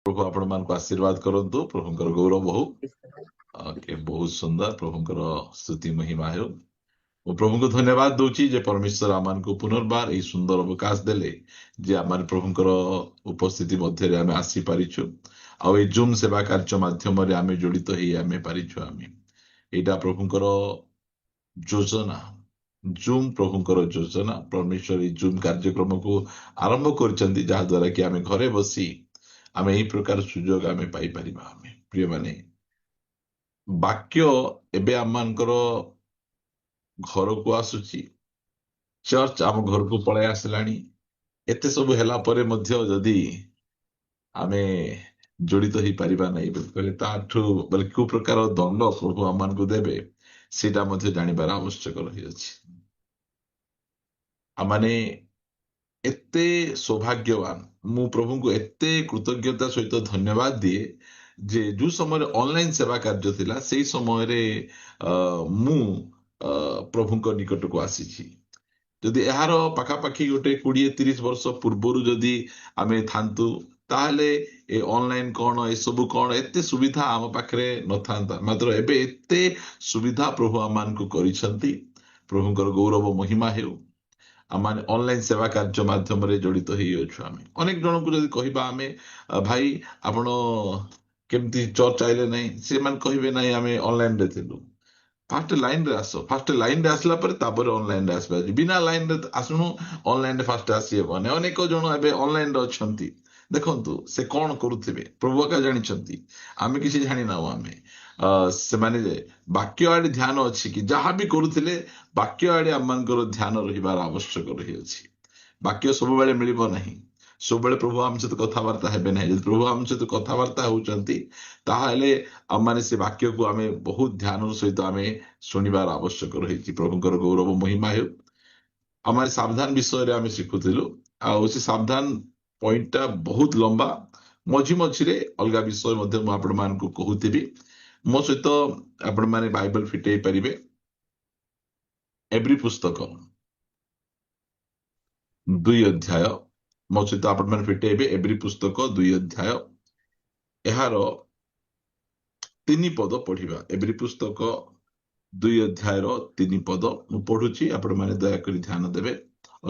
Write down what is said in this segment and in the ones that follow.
प्रभु आपण मानक आशीर्वाद करंतु प्रभुंकर गौरव हो के बहुत सुंदर प्रभुंकर स्तुति महिमा हो मु प्रभु को धन्यवाद दूची जे परमेश्वर आमान को पुनर्बार यही सुंदर अवकाश देले जे आम प्रभुंकर उपस्थिति मध्य आम आसी पारिछु आ जूम सेवा कार्य माध्यम आम जड़ित ही आम पारिछु आम यहाँ प्रभुंकर योजना जूम प्रभुंकर योजना परमेश्वर जूम कार्यक्रम को आरंभ कर जहाद्वारा कि आम घरे बसी आम यही प्रकार सुजोग आम पाई परिबा आम प्रिय माने वाक्य एबे आमकर घर को आसुची चर्च आम घर को पळाई आसलानी एते सब हेला परे मध्य जदि आमे जड़ित ही परिबा नहीं बोले ताठू बोले को प्रकार दंड प्रभु आम को देबे सेटा मध्य जानिबार आवश्यक रही अछि आमाने एते सौभाग्यवान मु प्रभु को एते कृतज्ञता सहित धन्यवाद दिए जे जो समय ऑनलाइन सेवा कार्य थिला सेही समय रे मु प्रभु को निकट को आसी जदि यार पाखापाखि गोटे 20-30 वर्ष पूर्वर जदि आमे थांतु ताहले ए ऑनलाइन कौन ए सब कौन एते सुविधा आम पाखरे न थांता मात्र एबे एते सुविधा प्रभु आमान को करिसंती प्रभुंकर गौरव महिमा हेउ आम ऑनलाइन सेवा कार्य माध्यम रे जड़ित ही अच्छु आम अनेक जन को जदि कहबा आमे भाई आपण केमती चर्च आइले नहीं से मान कहबे नहीं आमे ऑनलाइन रे थिलु फास्ट लाइन रे आसो फास्ट लाइन रे आसला पर तापर ऑनलाइन रे आसबा बिना लाइन रे आसनु ऑनलाइन रे फास्ट आसी हेबने अनेक जन एबे ऑनलाइन रे अछंती देखंतु से कौन करुथिबे प्रभु का जानिछंती आमे किसी जानि ना आमे से माने वाक्य आड़े ध्यान अच्छी कि जहाँ भी करुथिले वाक्य आड़े आमंकर ध्यान रहिबार आवश्यक रही अछि वाक्य सब बेले मिलिबो नहीं सब बेले प्रभु आम सहित कथबार्ता हेबे नहीं जब प्रभु आम सहित कथबार्ता होचंती ताहले आम माने से वाक्य को आमे बहुत ध्यान सहित आमे सुनिबार आवश्यक रही प्रभुंकर गौरव महिमा हो आम सावधान विषय रे आमे शिखुथिलु आ से सावधान पॉइंटटा बहुत लंबा मझी मझिरे अलगा विषय मध्य मु आपण मान को कहूथिबी मो सहित आपण माने बाइबल फिटेई परिबे एब्री पुस्तक 2 अध्याय मो सहित आपण माने फिटेइबे एब्री पुस्तक 2 अध्याय एहार 3 पद पढ़िबा एब्री पुस्तक 2 अध्याय 3 पद मु पढ़ुची आपण माने दया करी ध्यान देबे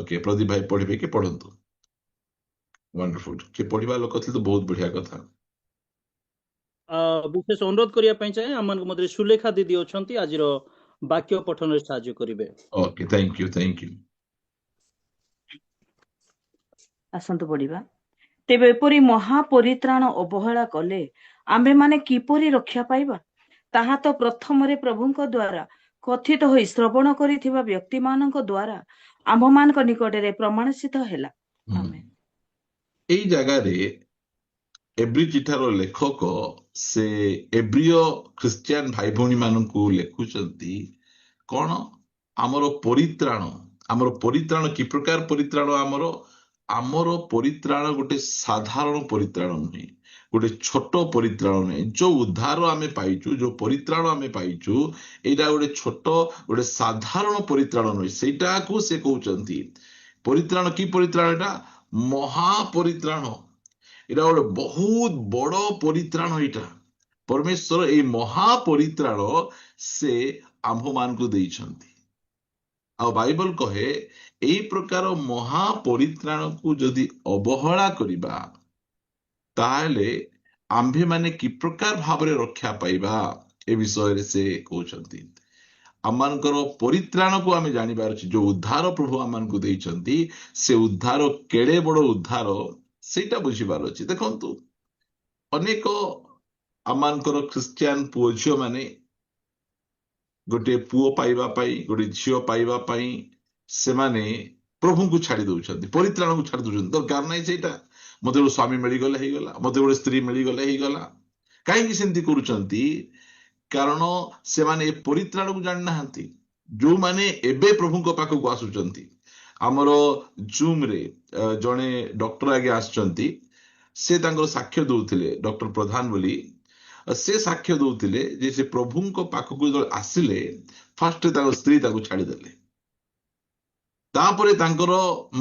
ओके प्रदीप भाई पढ़िबे कि पढ़ंतु वंडरफुल कि पढ़िबा लोक थि तो बहुत बढ़िया कथा विशेष अनुरोध करिया पई चाहे हमन मधे सुलेखा दीदी अछंती आजिर वाक्य पठन रे सहाय्य करिवे ओके थैंक यू आसंतु पढ़िबा तेबे एपरी महापरित्राण अवहेला कले आम्भे माने किपरि रक्षा पाइबा ताहा तो प्रथम रे प्रभुंक द्वारा कथित होई श्रवण करिथिबा व्यक्ति मानक द्वारा आम्भ मानक निकट रे प्रमाणित हेला आमेन एई जगह रे एब्री चिठार लेखक से एब्रिय ख्रिस्टियन भाई भौणी मानकू लेखुचंती कौन आमर परित्राण कि प्रकार परित्राण आमर परित्राण गोटे साधारण परित्राण नुहे गोटे छोट परित्राण नुहे जो उद्धार आमे पाइचु जो परित्राण आमे पाइचु एटा गोटे छोट गोटे साधारण परित्राण नुहे सेटा को से कहउचंती परित्राण कि परित्राण एटा महापरित्राण एटा गोटे बहुत बड़ परित्राण एटा परमेश्वर ए महापरित्राण से आम्भ मान को देइछंती आ बाइबल कहे एई प्रकार महापरित्राण को जदि अवहेला करिबा ताहले आम्भे माने कि प्रकार भाबरे रक्षा पाइबा ए विषय रे से कहउछंती आमानकर परित्राण को आमे जानिबार अछि जो उद्धार प्रभु आमान को देइछंती से उद्धार केड़े बड़ उद्धार सेटा बुझिबार अछि देखंतु अनेक आमानकर ख्रिस्टियन पुओ झियो माने गोटे पुओ पाइबा पाई गोटे झियो पाइबा पाई से माने प्रभु को छाड़ी दउछंती परित्राण को छाड़ी दउछंती दरकार नै सेटा मते गोटे स्वामी मिली गले हेई गला मते गोटे स्त्री मिली गले हेई गला काहे कि सेंती करूछंती कारण से माने परित्राण को जान नाहंती जो माने एबे प्रभु को पाखो को आसुचंती आमर जूम रे जने डॉक्टर आगे आसचंती से तांकर साक्ष्य दउथिले डॉक्टर प्रधान बोली से साक्ष्य दउथिले जे से प्रभु को पाखो को आसिले फास्ट तांकर स्त्री ताको छाड़ी देले तापरे तांकर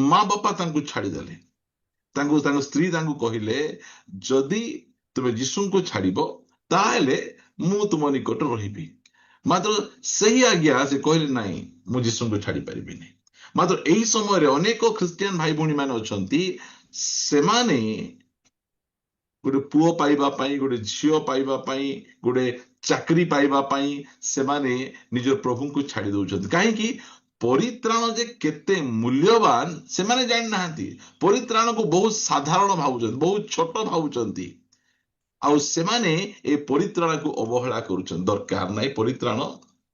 मां बापा तांको छाड़ी देले ତାଙ୍କ ସ୍ତ୍ରୀ ତାଙ୍କୁ କହିଲେ ଯଦି ତୁମେ ଯୀଶୁଙ୍କୁ ଛାଡ଼ିବ ତାହେଲେ ମୁଁ ତୁମ ନିକଟରେ ରହିବି। ମାତ୍ର ସେହି ଆଜ୍ଞା ସେ କହିଲେ ନାହିଁ, ମୁଁ ଯୀଶୁଙ୍କୁ ଛାଡ଼ି ପାରିବିନି। ମାତ୍ର ଏହି ସମୟରେ ଅନେକ ଖ୍ରୀଷ୍ଟିଆନ ଭାଇ ଭଉଣୀ ମାନେ ଅଛନ୍ତି, ସେମାନେ ଗୋଟେ ପୁଅ ପାଇବା ପାଇଁ, ଗୋଟେ ଝିଅ ପାଇବା ପାଇଁ, ଗୋଟେ ଚାକିରି ପାଇବା ପାଇଁ ସେମାନେ ନିଜ ପ୍ରଭୁଙ୍କୁ ଛାଡ଼ି ଦଉଛନ୍ତି। କାହିଁକି? ପରିତ୍ରାଣ ଯେ କେତେ ମୂଲ୍ୟବାନ ସେମାନେ ଜାଣିନାହାନ୍ତି। ପରିତ୍ରାଣକୁ ବହୁତ ସାଧାରଣ ଭାବୁଛନ୍ତି, ବହୁତ ଛୋଟ ଭାବୁଛନ୍ତି, ଆଉ ସେମାନେ ଏ ପରିତ୍ରାଣକୁ ଅବହେଳା କରୁଛନ୍ତି। ଦରକାର ନାହିଁ ପରିତ୍ରାଣ,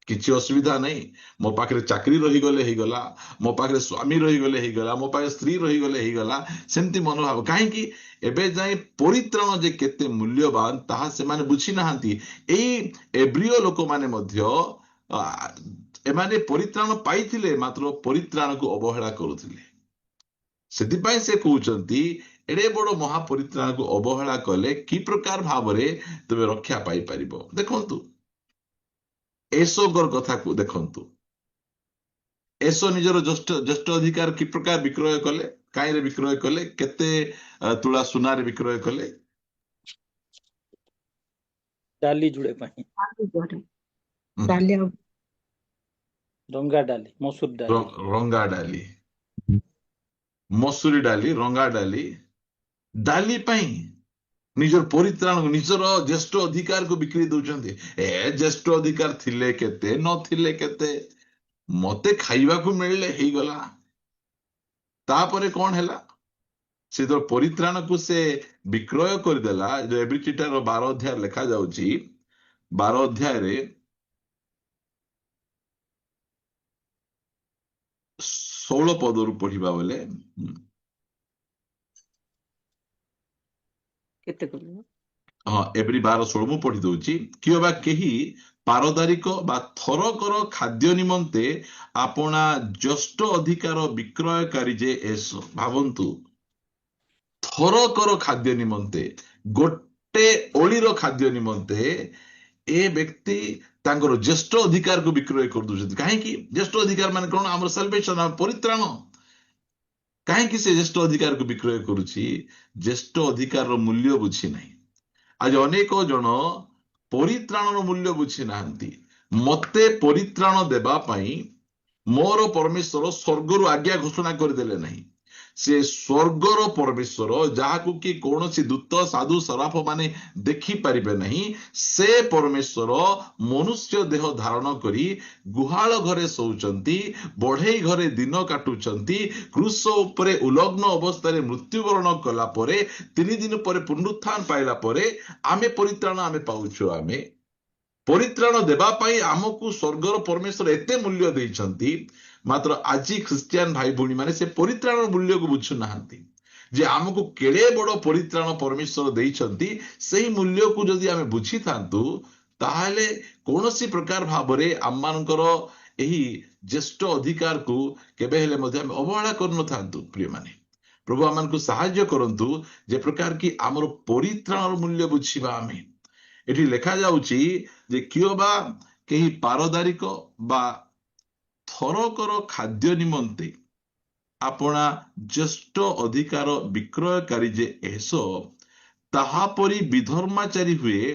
କିଛି ଅସୁବିଧା ନାହିଁ, ମୋ ପାଖରେ ଚାକିରି ରହିଗଲେ ହେଇଗଲା, ମୋ ପାଖରେ ସ୍ୱାମୀ ରହିଗଲେ ହେଇଗଲା, ମୋ ପାଖରେ ସ୍ତ୍ରୀ ରହିଗଲେ ହେଇଗଲା, ସେମିତି ମନୋଭାବ। କାହିଁକି? ଏବେ ଯାଏ ପରିତ୍ରାଣ ଯେ କେତେ ମୂଲ୍ୟବାନ ତାହା ସେମାନେ ବୁଝି ନାହାନ୍ତି। ଏଇ ଏବ୍ରିୟ ଲୋକମାନେ ମଧ୍ୟ ଏମାନେ ପରିତ୍ରାଣ ପାଇଥିଲେ, ମାତ୍ର ପରିତ୍ରାଣକୁ ଅବହେଳା କରୁଥିଲେ। ସେଥିପାଇଁ ସେ କହୁଛନ୍ତି ଏଡେ ବଡ ମହାପରିତ୍ରାଣକୁ ଅବହେଳା କଲେ କି ପ୍ରକାର ଭାବରେ ତୁମେ ରକ୍ଷା ପାଇପାରିବ। ଦେଖନ୍ତୁ ଏସୋଙ୍କର କଥାକୁ ଦେଖନ୍ତୁ। ଏସୋ ନିଜର ଜ୍ୟେଷ୍ଠ ଅଧିକାର କି ପ୍ରକାର ବିକ୍ରୟ କଲେ, କାହିଁରେ ବିକ୍ରୟ କଲେ, କେତେ ତୁଳା ସୁନାରେ ବିକ୍ରୟ କଲେ? ଡାଲି ଯୁଡେ ପାଇଁ, ଡାଲି ରଙ୍ଗା ଡାଲି, ମସୁର ଡାଲି, ରଙ୍ଗା ଡାଲି, ମସୁରୀ ଡାଲି, ରଙ୍ଗା ଡାଲି, ଡାଲି ପାଇଁ ନିଜର ପରିତ୍ରାଣ, ନିଜର ଜ୍ୟେଷ୍ଠ ଅଧିକାରକୁ ବିକ୍ରି ଦଉଛନ୍ତି। ଜ୍ୟେଷ୍ଠ ଅଧିକାର ଥିଲେ କେତେ, ନଥିଲେ କେତେ, ମତେ ଖାଇବାକୁ ମିଳିଲେ ହେଇଗଲା। ତାପରେ କଣ ହେଲା? ସେ ତ ପରିତ୍ରାଣକୁ ସେ ବିକ୍ରୟ କରିଦେଲା। ଏବ୍ରୀ ଚିଠାର 12 ଅଧ୍ୟାୟ ଲେଖା ଯାଉଛି, 12 ଅଧ୍ୟାୟରେ 16 ପଦରୁ ପଢିବା ବୋଲେ, କେତେ କଲେ? ହଁ ଏବ୍ରୀ 12:16 ମୁଁ ପଢି ଦଉଛି। କିଏ ବା କେହି ପାରଦାରିକ ବା ଥରକର ଖାଦ୍ୟ ନିମନ୍ତେ ଆପଣା ଜ୍ୟେଷ୍ଠ ଅଧିକାର ବିକ୍ରୟକାରୀ ଯେ ଏସ। ଭାବନ୍ତୁ, ଥରକର ଖାଦ୍ୟ ନିମନ୍ତେ, ଗୋଟେ ଓଳିର ଖାଦ୍ୟ ନିମନ୍ତେ ଏ ବ୍ୟକ୍ତି ତାଙ୍କର ଜ୍ୟେଷ୍ଠ ଅଧିକାରକୁ ବିକ୍ରୟ କରିଦଉଛନ୍ତି। କାହିଁକି? ଜ୍ୟେଷ୍ଠ ଅଧିକାର ମାନେ କଣ? ଆମର ସାଲଭେସନ, ପରିତ୍ରାଣ। କାହିଁକି ସେ ଜ୍ୟେଷ୍ଠ ଅଧିକାରକୁ ବିକ୍ରୟ କରୁଛି? ଜ୍ୟେଷ୍ଠ ଅଧିକାରର ମୂଲ୍ୟ ବୁଝି ନାହିଁ। ଆଜି ଅନେକ ଜଣ ପରିତ୍ରାଣର ମୂଲ୍ୟ ବୁଝି ନାହାନ୍ତି। ମତେ ପରିତ୍ରାଣ ଦେବା ପାଇଁ ମୋର ପରମେଶ୍ୱର ସ୍ୱର୍ଗରୁ ଆଜ୍ଞା ଘୋଷଣା କରିଦେଲେ ନାହିଁ। ସେ ସ୍ୱର୍ଗର ପରମେଶ୍ୱର, ଯାହାକୁ କି କୌଣସି ଦୂତ, ସାଧୁ, ସରାଫ ମାନେ ଦେଖିପାରିବେ ନାହିଁ, ସେ ପରମେଶ୍ୱର ମନୁଷ୍ୟ ଦେହ ଧାରଣ କରି ଗୁହାଳ ଘରେ ଶୋଉଛନ୍ତି, ବଢେଇ ଘରେ ଦିନ କାଟୁଛନ୍ତି, କ୍ରୁଶ ଉପରେ ଉଲଗ୍ନ ଅବସ୍ଥାରେ ମୃତ୍ୟୁବରଣ କଲା ପରେ 3 ଦିନ ପରେ ପୁନରୁତ୍ଥାନ ପାଇଲା ପରେ ଆମେ ପରିତ୍ରାଣ ଆମେ ପାଉଛୁ। ଆମେ ପରିତ୍ରାଣ ଦେବା ପାଇଁ ଆମକୁ ସ୍ୱର୍ଗର ପରମେଶ୍ୱର ଏତେ ମୂଲ୍ୟ ଦେଇଛନ୍ତି। ମାତ୍ର ଆଜି ଖ୍ରୀଷ୍ଟିଆନ ଭାଇ ଭଉଣୀ ମାନେ ସେ ପରିତ୍ରାଣର ମୂଲ୍ୟକୁ ବୁଝୁନାହାନ୍ତି। ଯେ ଆମକୁ କେଡ଼େ ବଡ ପରିତ୍ରାଣ ପରମେଶ୍ୱର ଦେଇଛନ୍ତି, ସେହି ମୂଲ୍ୟକୁ ଯଦି ଆମେ ବୁଝିଥାନ୍ତୁ ତାହେଲେ କୌଣସି ପ୍ରକାର ଭାବରେ ଆମମାନଙ୍କର ଏହି ଜ୍ୟେଷ୍ଠ ଅଧିକାରକୁ କେବେ ହେଲେ ମଧ୍ୟ ଆମେ ଅବହେଳା କରିନଥାନ୍ତୁ। ପ୍ରିୟମାନେ, ପ୍ରଭୁ ଆମମାନଙ୍କୁ ସାହାଯ୍ୟ କରନ୍ତୁ ଯେ ପ୍ରକାର କି ଆମର ପରିତ୍ରାଣର ମୂଲ୍ୟ ବୁଝିବା ଆମେ। ଏଠି ଲେଖା ଯାଉଛି ଯେ କିଏ ବା କେହି ପାରଦାରିକ ବା ଥରକର ଖାଦ୍ୟ ନିମନ୍ତେ ଆପଣା ଜ୍ୟେଷ୍ଠ ଅଧିକାର ବିକ୍ରୟକାରୀ ଯେ ଏସ, ତାହାପରି ବିଧର୍ମାଚାରୀ ହୁଏ,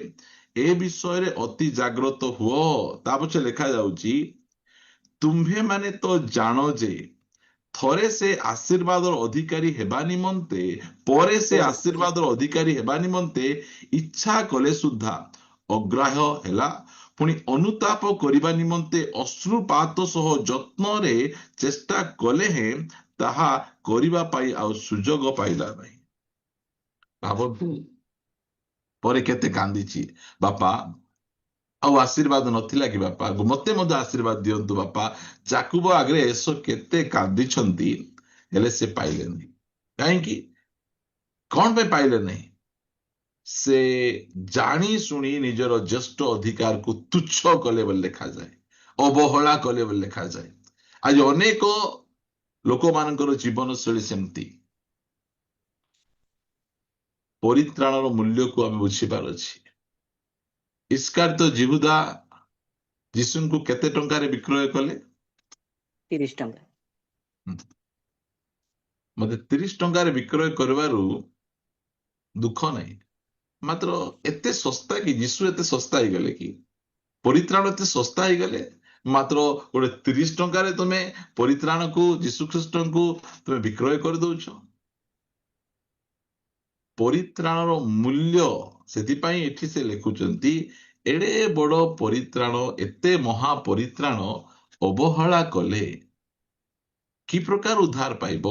ଏ ବିଷୟରେ ଅତି ଜାଗ୍ରତ ହୁଅ। ତା ପଛେ ଲେଖା ଯାଉଛି, ତୁମ୍ଭେ ମାନେ ତ ଜାଣ ଯେ ଥରେ ସେ ଆଶୀର୍ବାଦର ଅଧିକାରୀ ହେବା ନିମନ୍ତେ, ପରେ ସେ ଆଶୀର୍ବାଦର ଅଧିକାରୀ ହେବା ନିମନ୍ତେ ଇଚ୍ଛା କଲେ ସୁଦ୍ଧା ଅଗ୍ରାହ୍ୟ ହେଲା, ପୁଣି ଅନୁତାପ କରିବା ନିମନ୍ତେ ଅଶ୍ରୁପାତ ସହ ଯତ୍ନରେ ଚେଷ୍ଟା କଲେ ହେଁ ତାହା କରିବା ପାଇଁ ଆଉ ସୁଯୋଗ ପାଇଲା ନାହିଁ। ଭାବନ୍ତୁ, ପରେ କେତେ କାନ୍ଦିଛି, ବାପା ଆଉ ଆଶୀର୍ବାଦ ନଥିଲା କି ବାପା, ମତେ ମଧ୍ୟ ଆଶୀର୍ବାଦ ଦିଅନ୍ତୁ ବାପା। ଯାକୁବ ଆଗରେ ଏସୋ କେତେ କାନ୍ଦିଛନ୍ତି, ହେଲେ ସେ ପାଇଲେନି। କାହିଁକି? କଣ ପାଇଁ ପାଇଲେ ନାହିଁ? ସେ ଜାଣି ଶୁଣି ନିଜର ଜ୍ୟେଷ୍ଠ ଅଧିକାରକୁ ତୁଚ୍ଛ କଲେ ବୋଲି ଲେଖାଯାଏ, ଅବହେଳା କଲେ ବୋଲି ଲେଖାଯାଏ। ଆଜି ଅନେକ ଲୋକମାନଙ୍କର ଜୀବନ ଶୈଳୀ ସେମିତି। ପରିତ୍ରାଣର ମୂଲ୍ୟକୁ ଆମେ ବୁଝିପାରୁଛି। ଇସ୍କାରିୟତ ଯିହୁଦା ଯୀଶୁଙ୍କୁ କେତେ ଟଙ୍କାରେ ବିକ୍ରୟ କଲେ? 30 ଟଙ୍କା। ମତେ 30 ଟଙ୍କାରେ ବିକ୍ରୟ କରିବାରୁ ଦୁଃଖ ନାହିଁ। ମାତ୍ର ଏତେ ଶସ୍ତା କି? ଯୀଶୁ ଏତେ ଶସ୍ତା ହେଇଗଲେ କି? ପରିତ୍ରାଣ ଏତେ ଶସ୍ତା ହେଇଗଲେ? ମାତ୍ର ଗୋଟେ 30 ଟଙ୍କାରେ ତମେ ପରିତ୍ରାଣକୁ, ଯୀଶୁ ଖ୍ରୀଷ୍ଟଙ୍କୁ ତମେ ବିକ୍ରୟ କରିଦଉଛ। ପରିତ୍ରାଣର ମୂଲ୍ୟ, ସେଥିପାଇଁ ଏଠି ସେ ଲେଖୁଛନ୍ତି ଏଡେ ବଡ ପରିତ୍ରାଣ, ଏତେ ମହା ପରିତ୍ରାଣ ଅବହେଳା କଲେ କି ପ୍ରକାର ଉଦ୍ଧାର ପାଇବ,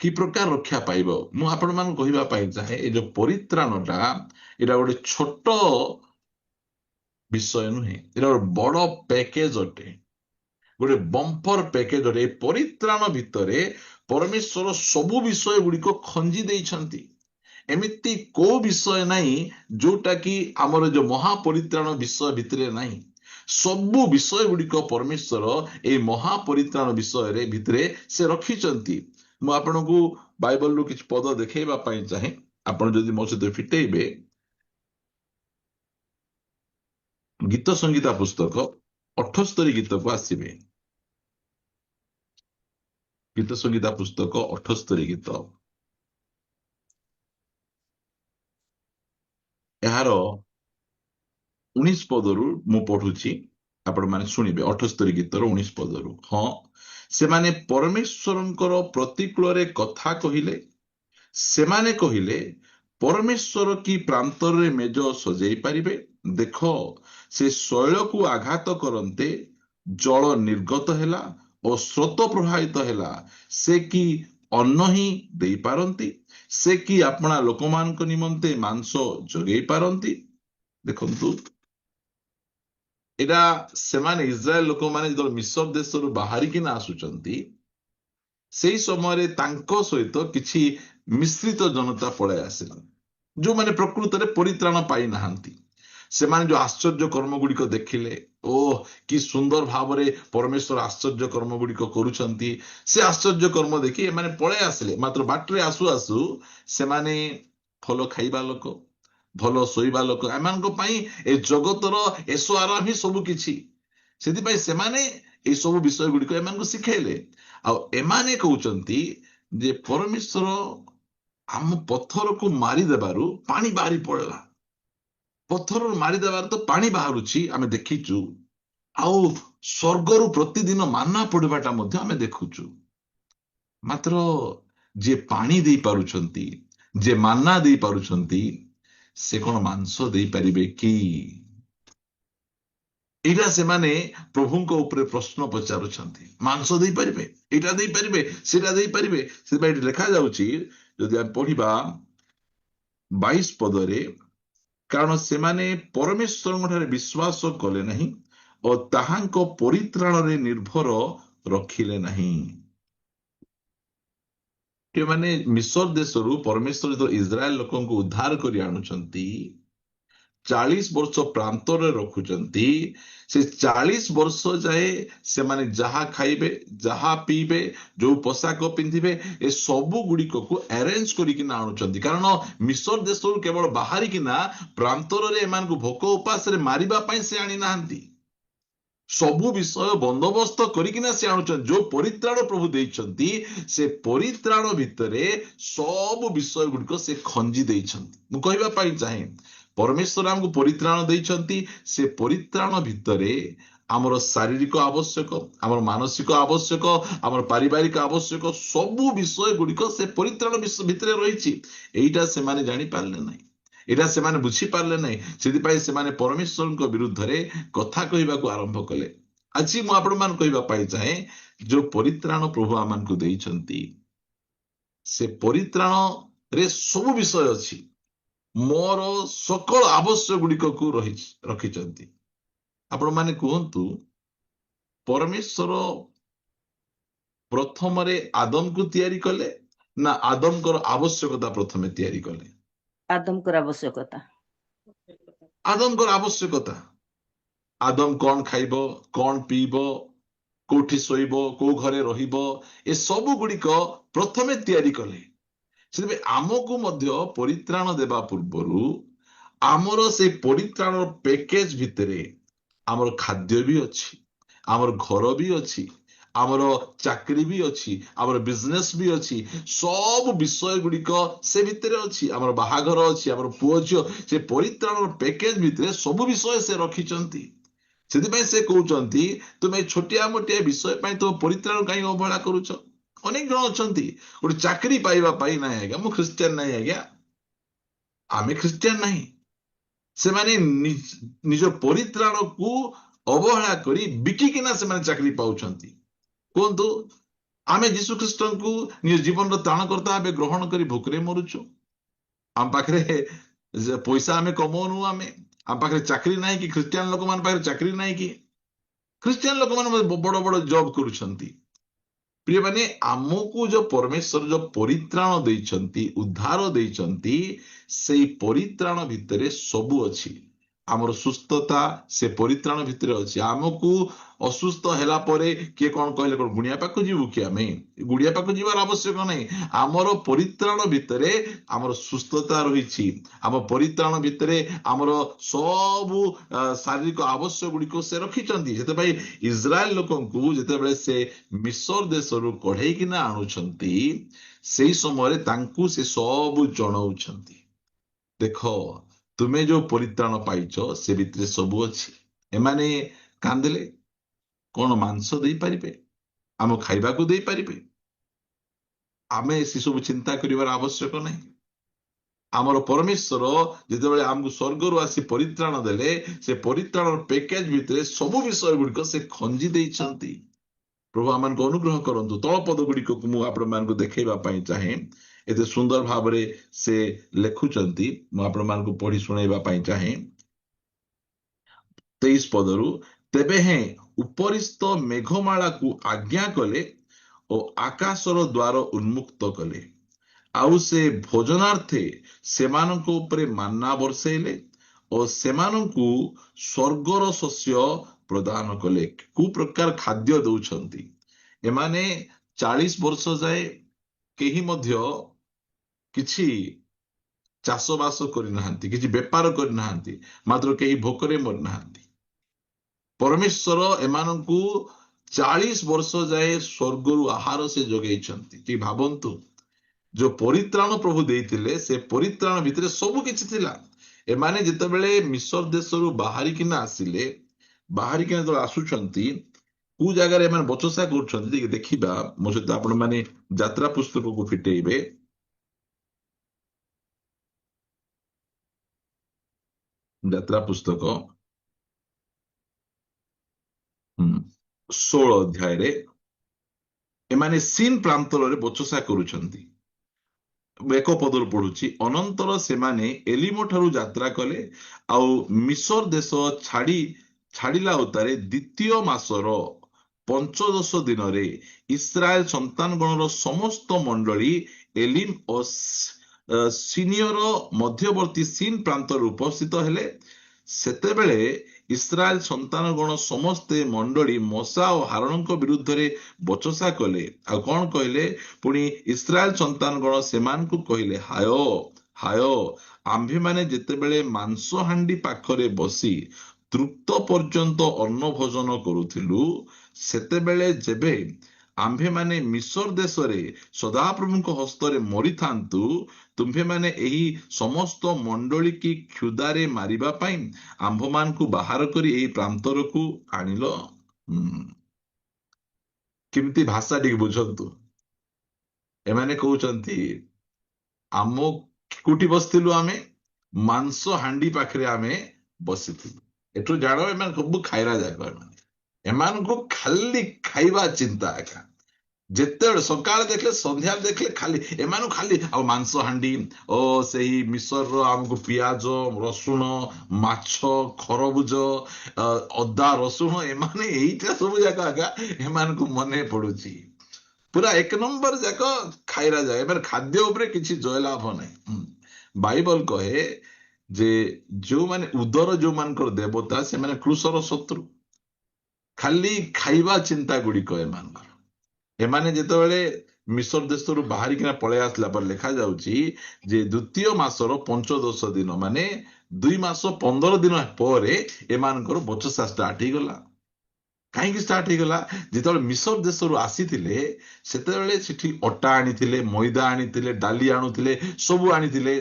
କି ପ୍ରକାର ରକ୍ଷା ପାଇବ? ମୁଁ ଆପଣମାନଙ୍କୁ କହିବା ପାଇଁ ଚାହେଁ, ଏ ଯୋଉ ପରିତ୍ରାଣଟା ଏଇଟା ଗୋଟେ ଛୋଟ ବିଷୟ ନୁହେଁ, ଏଇଟା ଗୋଟେ ବଡ ପ୍ୟାକେଜ ଅଟେ, ଗୋଟେ ବମ୍ପର ପ୍ୟାକେଜ ଅଟେ। ଏ ପରିତ୍ରାଣ ଭିତରେ ପରମେଶ୍ୱର ସବୁ ବିଷୟ ଗୁଡିକ ଖଞ୍ଜି ଦେଇଛନ୍ତି। ଏମିତି କୋଉ ବିଷୟ ନାହିଁ ଯୋଉଟା କି ଆମର ଯୋଉ ମହାପରିତ୍ରାଣ ବିଷୟ ଭିତରେ ନାହିଁ। ସବୁ ବିଷୟ ଗୁଡିକ ପରମେଶ୍ୱର ଏଇ ମହାପରିତ୍ରାଣ ବିଷୟରେ ଭିତରେ ସେ ରଖିଛନ୍ତି। ମୁଁ ଆପଣଙ୍କୁ ବାଇବଲରୁ କିଛି ପଦ ଦେଖେଇବା ପାଇଁ ଚାହେଁ, ଆପଣ ଯଦି ମୋ ସହିତ ଫିଟେଇବେ ଗୀତ ସଂଗୀତା ପୁସ୍ତକ 78 ଗୀତକୁ ଆସିବେ। ଗୀତ ସଂଗୀତା ପୁସ୍ତକ 78 ଗୀତ, ଏହାର 19 ପଦରୁ ମୁଁ ପଢୁଛି, ଆପଣ ମାନେ ଶୁଣିବେ। 78 ଗୀତର 19 ପଦରୁ। ହଁ, ସେମାନେ ପରମେଶ୍ୱରଙ୍କର ପ୍ରତିକୂଳରେ କଥା କହିଲେ। ସେମାନେ କହିଲେ, ପରମେଶ୍ୱର କି ପ୍ରାନ୍ତରରେ ମେଜ ସଜେଇ ପାରିବେ? ଦେଖ, ସେ ଶୈଳକୁ ଆଘାତ କରନ୍ତେ ଜଳ ନିର୍ଗତ ହେଲା ଓ ସ୍ରୋତ ପ୍ରବାହିତ ହେଲା। ସେ କି ଅନ୍ନ ହିଁ ଦେଇପାରନ୍ତି? ସେ କି ଆପଣା ଲୋକମାନଙ୍କ ନିମନ୍ତେ ମାଂସ ଯୋଗେଇ ପାରନ୍ତି? ଦେଖନ୍ତୁ, ଏଇଟା ସେମାନେ ଇସ୍ରାଏଲ ଲୋକମାନେ ଯେତେବେଳେ ମିଶର ଦେଶରୁ ବାହାରିକିନା ଆସୁଛନ୍ତି, ସେଇ ସମୟରେ ତାଙ୍କ ସହିତ କିଛି ମିଶ୍ରିତ ଜନତା ପଳାଇ ଆସିଲା, ଯୋଉମାନେ ପ୍ରକୃତରେ ପରିତ୍ରାଣ ପାଇନାହାନ୍ତି। ସେମାନେ ଯୋଉ ଆଶ୍ଚର୍ଯ୍ୟ କର୍ମ ଗୁଡିକ ଦେଖିଲେ, ଓ କି ସୁନ୍ଦର ଭାବରେ ପରମେଶ୍ୱର ଆଶ୍ଚର୍ଯ୍ୟ କର୍ମ ଗୁଡିକ କରୁଛନ୍ତି, ସେ ଆଶ୍ଚର୍ଯ୍ୟ କର୍ମ ଦେଖି ଏମାନେ ପଳାଇ ଆସିଲେ। ମାତ୍ର ବାଟରେ ଆସୁ ଆସୁ ସେମାନେ ଭଲ ଖାଇବା ଲୋକ, ଭଲ ଶୋଇବା ଲୋକ, ଏମାନଙ୍କ ପାଇଁ ଏ ଜଗତର ଏସୋ ଆରାମ ହିଁ ସବୁ କିଛି। ସେଥିପାଇଁ ସେମାନେ ଏଇ ସବୁ ବିଷୟ ଗୁଡିକ ଏମାନଙ୍କୁ ଶିଖେଇଲେ। ଆଉ ଏମାନେ କହୁଛନ୍ତି ଯେ ପରମେଶ୍ୱର ଆମ ପଥରକୁ ମାରିଦେବାରୁ ପାଣି ବାହାରି ପଡିଲା। ପଥରରୁ ମାରିଦେବାରୁ ତ ପାଣି ବାହାରୁଛି, ଆମେ ଦେଖିଛୁ। ଆଉ ସ୍ୱର୍ଗରୁ ପ୍ରତିଦିନ ମାନା ପଡିବାଟା ମଧ୍ୟ ଆମେ ଦେଖୁଛୁ। ମାତ୍ର ଯିଏ ପାଣି ଦେଇପାରୁଛନ୍ତି, ଯିଏ ମାନା ଦେଇପାରୁଛନ୍ତି, ସେ କଣ ମାଂସ ଦେଇପାରିବେ କି? ଏଇଟା ସେମାନେ ପ୍ରଭୁଙ୍କ ଉପରେ ପ୍ରଶ୍ନ ପଚାରୁଛନ୍ତି। ମାଂସ ଦେଇପାରିବେ, ଏଇଟା ଦେଇପାରିବେ, ସେଇଟା ଦେଇପାରିବେ? ସେଥିପାଇଁ ଏଠି ଲେଖାଯାଉଛି, ଯଦି ଆମେ ପଢିବା 22 ପଦରେ, କାରଣ ସେମାନେ ପରମେଶ୍ୱରଙ୍କ ଠାରେ ବିଶ୍ୱାସ କଲେ ନାହିଁ ଓ ତାହାଙ୍କ ପରିତ୍ରାଣରେ ନିର୍ଭର ରଖିଲେ ନାହିଁ। ଏମାନେ ମିଶର ଦେଶରୁ ପରମେଶ୍ୱର ଯେତେବେଳେ ଇସ୍ରାଏଲ ଲୋକଙ୍କୁ ଉଦ୍ଧାର କରି ଆଣୁଛନ୍ତି, 40 ବର୍ଷ ପ୍ରାନ୍ତରରେ ରଖୁଛନ୍ତି, ସେ 40 ବର୍ଷ ଯାଏ ସେମାନେ ଯାହା ଖାଇବେ, ଯାହା ପିଇବେ, ଯୋଉ ପୋଷାକ ପିନ୍ଧିବେ, ଏ ସବୁ ଗୁଡିକକୁ ଆରେଞ୍ଜ କରିକିନା ଆଣୁଛନ୍ତି। କାରଣ ମିଶର ଦେଶରୁ କେବଳ ବାହାରିକିନା ପ୍ରାନ୍ତରରେ ଏମାନଙ୍କୁ ଭୋକ ଉପାସରେ ମାରିବା ପାଇଁ ସେ ଆଣିନାହାନ୍ତି। ସବୁ ବିଷୟ ବନ୍ଦୋବସ୍ତ କରିକିନା ସେ ଆଣୁଛନ୍ତି। ଯୋଉ ପରିତ୍ରାଣ ପ୍ରଭୁ ଦେଇଛନ୍ତି, ସେ ପରିତ୍ରାଣ ଭିତରେ ସବୁ ବିଷୟ ଗୁଡିକ ସେ ଖଞ୍ଜି ଦେଇଛନ୍ତି। ମୁଁ କହିବା ପାଇଁ ଚାହେଁ, ପରମେଶ୍ୱର ଆମକୁ ପରିତ୍ରାଣ ଦେଇଛନ୍ତି। ସେ ପରିତ୍ରାଣ ଭିତରେ ଆମର ଶାରୀରିକ ଆବଶ୍ୟକ, ଆମର ମାନସିକ ଆବଶ୍ୟକ, ଆମର ପାରିବାରିକ ଆବଶ୍ୟକ, ସବୁ ବିଷୟ ଗୁଡିକ ସେ ପରିତ୍ରାଣ ଭିତରେ ରହିଛି। ଏଇଟା ସେମାନେ ଜାଣିପାରିଲେ ନାହିଁ, ଏଇଟା ସେମାନେ ବୁଝିପାରିଲେ ନାହିଁ। ସେଥିପାଇଁ ସେମାନେ ପରମେଶ୍ୱରଙ୍କ ବିରୁଦ୍ଧରେ କଥା କହିବାକୁ ଆରମ୍ଭ କଲେ। ଆଜି ମୁଁ ଆପଣମାନଙ୍କୁ କହିବା ପାଇଁ ଚାହେଁ, ଯୋଉ ପରିତ୍ରାଣ ପ୍ରଭୁ ଆମମାନଙ୍କୁ ଦେଇଛନ୍ତି, ସେ ପରିତ୍ରାଣରେ ସବୁ ବିଷୟ ଅଛି। ମୋର ସକଳ ଆବଶ୍ୟକ ଗୁଡିକକୁ ରଖିଛନ୍ତି। ଆପଣ ମାନେ କୁହନ୍ତୁ, ପରମେଶ୍ୱର ପ୍ରଥମରେ ଆଦମକୁ ତିଆରି କଲେ ନା ଆଦମଙ୍କର ଆବଶ୍ୟକତା ପ୍ରଥମେ ତିଆରି କଲେ? ଆଦମଙ୍କର ଆବଶ୍ୟକତା। ଆଦମଙ୍କର ଆବଶ୍ୟକତା। ଆଦମ କଣ ଖାଇବ, କଣ ପିଇବ, କୋଉଠି ଶୋଇବ, କୋଉ ଘରେ ରହିବ, ଏ ସବୁ ଗୁଡିକ ପ୍ରଥମେ ତିଆରି କଲେ। ସେଥିପାଇଁ ଆମକୁ ମଧ୍ୟ ପରିତ୍ରାଣ ଦେବା ପୂର୍ବରୁ ଆମର ସେଇ ପରିତ୍ରାଣର ପ୍ୟାକେଜ ଭିତରେ ଆମର ଖାଦ୍ୟ ବି ଅଛି, ଆମର ଘର ବି ଅଛି, ଆମର ଚାକିରି ବି ଅଛି, ଆମର ବିଜନେସ ବି ଅଛି, ସବୁ ବିଷୟ ଗୁଡିକ ସେ ଭିତରେ ଅଛି। ଆମର ବାହାଘର ଅଛି, ଆମର ପୁଅ ଝିଅ, ସେ ପରିତ୍ରାଣର ପ୍ୟାକେଜ ଭିତରେ ସବୁ ବିଷୟ ସେ ରଖିଛନ୍ତି। ସେଥିପାଇଁ ସେ କହୁଛନ୍ତି ତୁମେ ଛୋଟିଆ ମୋଟିଆ ବିଷୟ ପାଇଁ ତୁମ ପରିତ୍ରାଣ କାହିଁ ଅବହେଳା କରୁଛ? ଅନେକ ଜଣ ଅଛନ୍ତି ଗୋଟେ ଚାକିରି ପାଇବା ପାଇଁ, ନାହିଁ ଆଜ୍ଞା ମୁଁ ଖ୍ରୀଷ୍ଟିଆନ ନାହିଁ, ଆଜ୍ଞା ଆମେ ଖ୍ରୀଷ୍ଟିଆନ ନାହିଁ, ସେମାନେ ନିଜ ପରିତ୍ରାଣକୁ ଅବହେଳା କରି ବିକିକିନା ସେମାନେ ଚାକିରି ପାଉଛନ୍ତି। କୁହନ୍ତୁ, ଆମେ ଯୀଶୁ ଖ୍ରୀଷ୍ଟଙ୍କୁ ନିଜ ଜୀବନର ତ୍ରାଣକର୍ତ୍ତା ଭାବେ ଗ୍ରହଣ କରି ଭୋକରେ ମରୁଛୁ। ଆମ ପାଖରେ ପଇସା ଆମେ କମଉନୁ, ଆମ ପାଖରେ ଚାକିରି ନାହିଁ କି? ଖ୍ରୀଷ୍ଟିଆନ ଲୋକମାନଙ୍କ ପାଖରେ ଚାକିରି ନାହିଁ କି? ଖ୍ରୀଷ୍ଟିଆନ ଲୋକମାନେ ବଡ ବଡ ଜବ୍ କରୁଛନ୍ତି। ପ୍ରିୟମାନେ, ଆମକୁ ଯୋଉ ପରମେଶ୍ୱର ଯୋଉ ପରିତ୍ରାଣ ଦେଇଛନ୍ତି, ଉଦ୍ଧାର ଦେଇଛନ୍ତି, ସେଇ ପରିତ୍ରାଣ ଭିତରେ ସବୁ ଅଛି। ଆମର ସୁସ୍ଥତା ସେ ପରିତ୍ରାଣ ଭିତରେ ଅଛି। ଆମକୁ ଅସୁସ୍ଥ ହେଲା ପରେ କିଏ କଣ କହିଲେ କଣ ଗୁଣିଆ ପାଖକୁ ଯିବୁ କି? ଆମେ ଗୁଣିଆ ପାଖକୁ ଯିବାର ଆବଶ୍ୟକ ନାହିଁ। ଆମର ପରିତ୍ରାଣ ଭିତରେ ଆମର ସୁସ୍ଥତା ରହିଛି। ଆମ ପରିତ୍ରାଣ ଭିତରେ ଆମର ସବୁ ଶାରୀରିକ ଆବଶ୍ୟକ ଗୁଡିକ ସେ ରଖିଛନ୍ତି। ସେଥିପାଇଁ ଇସ୍ରାଏଲ ଲୋକଙ୍କୁ ଯେତେବେଳେ ସେ ମିଶର ଦେଶରୁ କଢେଇକିନା ଆଣୁଛନ୍ତି, ସେଇ ସମୟରେ ତାଙ୍କୁ ସେ ସବୁ ଜଣାଉଛନ୍ତି, ଦେଖ ତୁମେ ଯୋଉ ପରିତ୍ରାଣ ପାଇଛ ସେ ଭିତରେ ସବୁ ଅଛି। ଏମାନେ କାନ୍ଦିଲେ, କଣ ମାଂସ ଦେଇପାରିବେ? ଆମକୁ ଖାଇବାକୁ ଦେଇପାରିବେ? ଆମେ ସେସବୁ ଚିନ୍ତା କରିବାର ଆବଶ୍ୟକ ନାହିଁ। ଆମର ପରମେଶ୍ୱର ଯେତେବେଳେ ଆମକୁ ସ୍ୱର୍ଗରୁ ଆସି ପରିତ୍ରାଣ ଦେଲେ, ସେ ପରିତ୍ରାଣର ପ୍ୟାକେଜ ଭିତରେ ସବୁ ବିଷୟ ଗୁଡିକ ସେ ଖଞ୍ଜି ଦେଇଛନ୍ତି। ପ୍ରଭୁ ଆମମାନଙ୍କୁ ଅନୁଗ୍ରହ କରନ୍ତୁ। ତଳପଦ ଗୁଡିକକୁ ମୁଁ ଆପଣମାନଙ୍କୁ ଦେଖେଇବା ପାଇଁ ଚାହେଁ। ଏତେ ସୁନ୍ଦର ଭାବରେ ସେ ଲେଖୁଛନ୍ତି, ମୁଁ ଆପଣମାନଙ୍କୁ ପଢି ଶୁଣେଇବା ପାଇଁ ଚାହେଁ। 23 ପଦରୁ, ତେବେ ହେଁ ଉପରିସ୍ଥ ମେଘମାଳାକୁ ଆଜ୍ଞା କଲେ ଓ ଆକାଶର ଦ୍ୱାର ଉନ୍ମୁକ୍ତ କଲେ, ଆଉ ସେ ଭୋଜନାର୍ଥେ ସେମାନଙ୍କ ଉପରେ ମାନ୍ନା ବର୍ଷେଇଲେ ଓ ସେମାନଙ୍କୁ ସ୍ୱର୍ଗର ଶସ୍ୟ ପ୍ରଦାନ କଲେ। କୋଉ ପ୍ରକାର ଖାଦ୍ୟ ଦଉଛନ୍ତି? ଏମାନେ 40 ବର୍ଷ ଯାଏ କେହି ମଧ୍ୟ କିଛି ଚାଷବାସ କରିନାହାନ୍ତି, କିଛି ବେପାର କରିନାହାନ୍ତି, ମାତ୍ର କେହି ଭୋକରେ ମରିନାହାନ୍ତି। ପରମେଶ୍ୱର ଏମାନଙ୍କୁ 40 ବର୍ଷ ଯାଏ ସ୍ୱର୍ଗରୁ ଆହାର ସେ ଯୋଗେଇଛନ୍ତି। କି ଭାବନ୍ତୁ, ଯୋଉ ପରିତ୍ରାଣ ପ୍ରଭୁ ଦେଇଥିଲେ, ସେ ପରିତ୍ରାଣ ଭିତରେ ସବୁ କିଛି ଥିଲା। ଏମାନେ ଯେତେବେଳେ ମିଶର ଦେଶରୁ ବାହାରିକିନା ଆସିଲେ, ବାହାରିକିନା ଯେତେବେଳେ ଆସୁଛନ୍ତି, କୋଉ ଜାଗାରେ ଏମାନେ ବଚସା କରୁଛନ୍ତି ଟିକେ ଦେଖିବା। ମୋ ସହିତ ଆପଣ ମାନେ ଯାତ୍ରା ପୁସ୍ତକକୁ ଫିଟେଇବେ। ଯାତ୍ରା ପୁସ୍ତକ 16 ଅଧ୍ୟାୟରେ ଏମାନେ ସିନ୍ ପ୍ରାନ୍ତରରେ ବଚସା କରୁଛନ୍ତି। 1 ପଦରୁ ପଢୁଛି, ଅନନ୍ତର ସେମାନେ ଏଲିମ ଠାରୁ ଯାତ୍ରା କଲେ, ଆଉ ମିଶର ଦେଶ ଛାଡିଲା ଉତ୍ତାରେ ଦ୍ୱିତୀୟ ମାସର 15 ଦିନରେ ଇସ୍ରାଏଲ ସନ୍ତାନଗଣର ସମସ୍ତ ମଣ୍ଡଳୀ ଏଲିମ ଓ ସିନିୟର ମଧ୍ୟବର୍ତ୍ତୀ ସିନ୍ ପ୍ରାନ୍ତରରେ ଉପସ୍ଥିତ ହେଲେ। ସେତେବେଳେ ଇସ୍ରାଏଲ ସନ୍ତାନଗଣ ସମସ୍ତେ ମଣ୍ଡଳୀ ମଶା ଓ ହାରଣଙ୍କ ବିରୁଦ୍ଧରେ ବଚସା କଲେ। ଆଉ କଣ କହିଲେ? ପୁଣି ଇସ୍ରାଏଲ ସନ୍ତାନଗଣ ସେମାନଙ୍କୁ କହିଲେ, ହାୟ ହାୟ, ଆମ୍ଭେମାନେ ଯେତେବେଳେ ମାଂସ ହାଣ୍ଡି ପାଖରେ ବସି ତୃପ୍ତ ପର୍ଯ୍ୟନ୍ତ ଅନ୍ନ ଭୋଜନ କରୁଥିଲୁ, ସେତେବେଳେ ଯେବେ ଆମ୍ଭେମାନେ ମିଶର ଦେଶରେ ସଦାପ୍ରଭୁଙ୍କ ହସ୍ତରେ ମରିଥାନ୍ତୁ, ତୁମ୍ଭେମାନେ ଏହି ସମସ୍ତ ମଣ୍ଡଳୀ କି କ୍ଷୁଧାରେ ମାରିବା ପାଇଁ ଆମ୍ଭମାନଙ୍କୁ ବାହାର କରି ଏହି ପ୍ରାନ୍ତରକୁ ଆଣିଲ। କେମିତି ଭାଷା ଟିକେ ବୁଝନ୍ତୁ। ଏମାନେ କହୁଛନ୍ତି, ଆମ କୋଉଠି ବସିଥିଲୁ? ଆମେ ମାଂସ ହାଣ୍ଡି ପାଖରେ ଆମେ ବସିଥିଲୁ। ଏଠୁ ଜାଣ ଏମାନେ ସବୁ ଖାଇଲା ଯାକ। ଏମାନଙ୍କୁ ଖାଲି ଖାଇବା ଚିନ୍ତା ଏକା। ଯେତେବେଳେ ସକାଳେ ଦେଖିଲେ, ସନ୍ଧ୍ୟାରେ ଦେଖିଲେ, ଖାଲି ଏମାନଙ୍କୁ ଖାଲି ଆଉ ମାଂସ ହାଣ୍ଡି ଓ ସେଇ ମିଶରର ଆମକୁ ପିଆଜ, ରସୁଣ, ମାଛ, ଖରବୁଜ, ଅଦା, ରସୁଣ, ଏମାନେ ଏଇଟା ସବୁ ଯାକ ଆକା ଏମାନଙ୍କୁ ମନେ ପଡୁଛି। ପୁରା 1 ନମ୍ବର ଯାକ ଖାଇଲା ଯାଏ। ଏମାନେ ଖାଦ୍ୟ ଉପରେ କିଛି ଜୟଲାଭ ନାହିଁ। ବାଇବଲ କହେ ଯେ ଯୋଉମାନେ ଉଦର ଯୋଉମାନଙ୍କର ଦେବତା, ସେମାନେ କୃଷର ଶତ୍ରୁ। ଖାଲି ଖାଇବା ଚିନ୍ତା ଗୁଡିକ ଏମାନଙ୍କର। ଏମାନେ ଯେତେବେଳେ ମିଶର ଦେଶରୁ ବାହାରିକିନା ପଳେଇ ଆସିଲା ପରେ ଲେଖା ଯାଉଛି ଯେ ଦ୍ୱିତୀୟ ମାସର 15 ଦିନ, ମାନେ 2 ମାସ 15 ଦିନ ପରେ ଏମାନଙ୍କର ବଚସା ଷ୍ଟାର୍ଟ ହେଇଗଲା। କାହିଁକି ଷ୍ଟାର୍ଟ ହେଇଗଲା? ଯେତେବେଳେ ମିଶର ଦେଶରୁ ଆସିଥିଲେ ସେତେବେଳେ ସେଠି ଅଟା ଆଣିଥିଲେ, ମଇଦା ଆଣିଥିଲେ, ଡାଲି ଆଣୁଥିଲେ, ସବୁ ଆଣିଥିଲେ।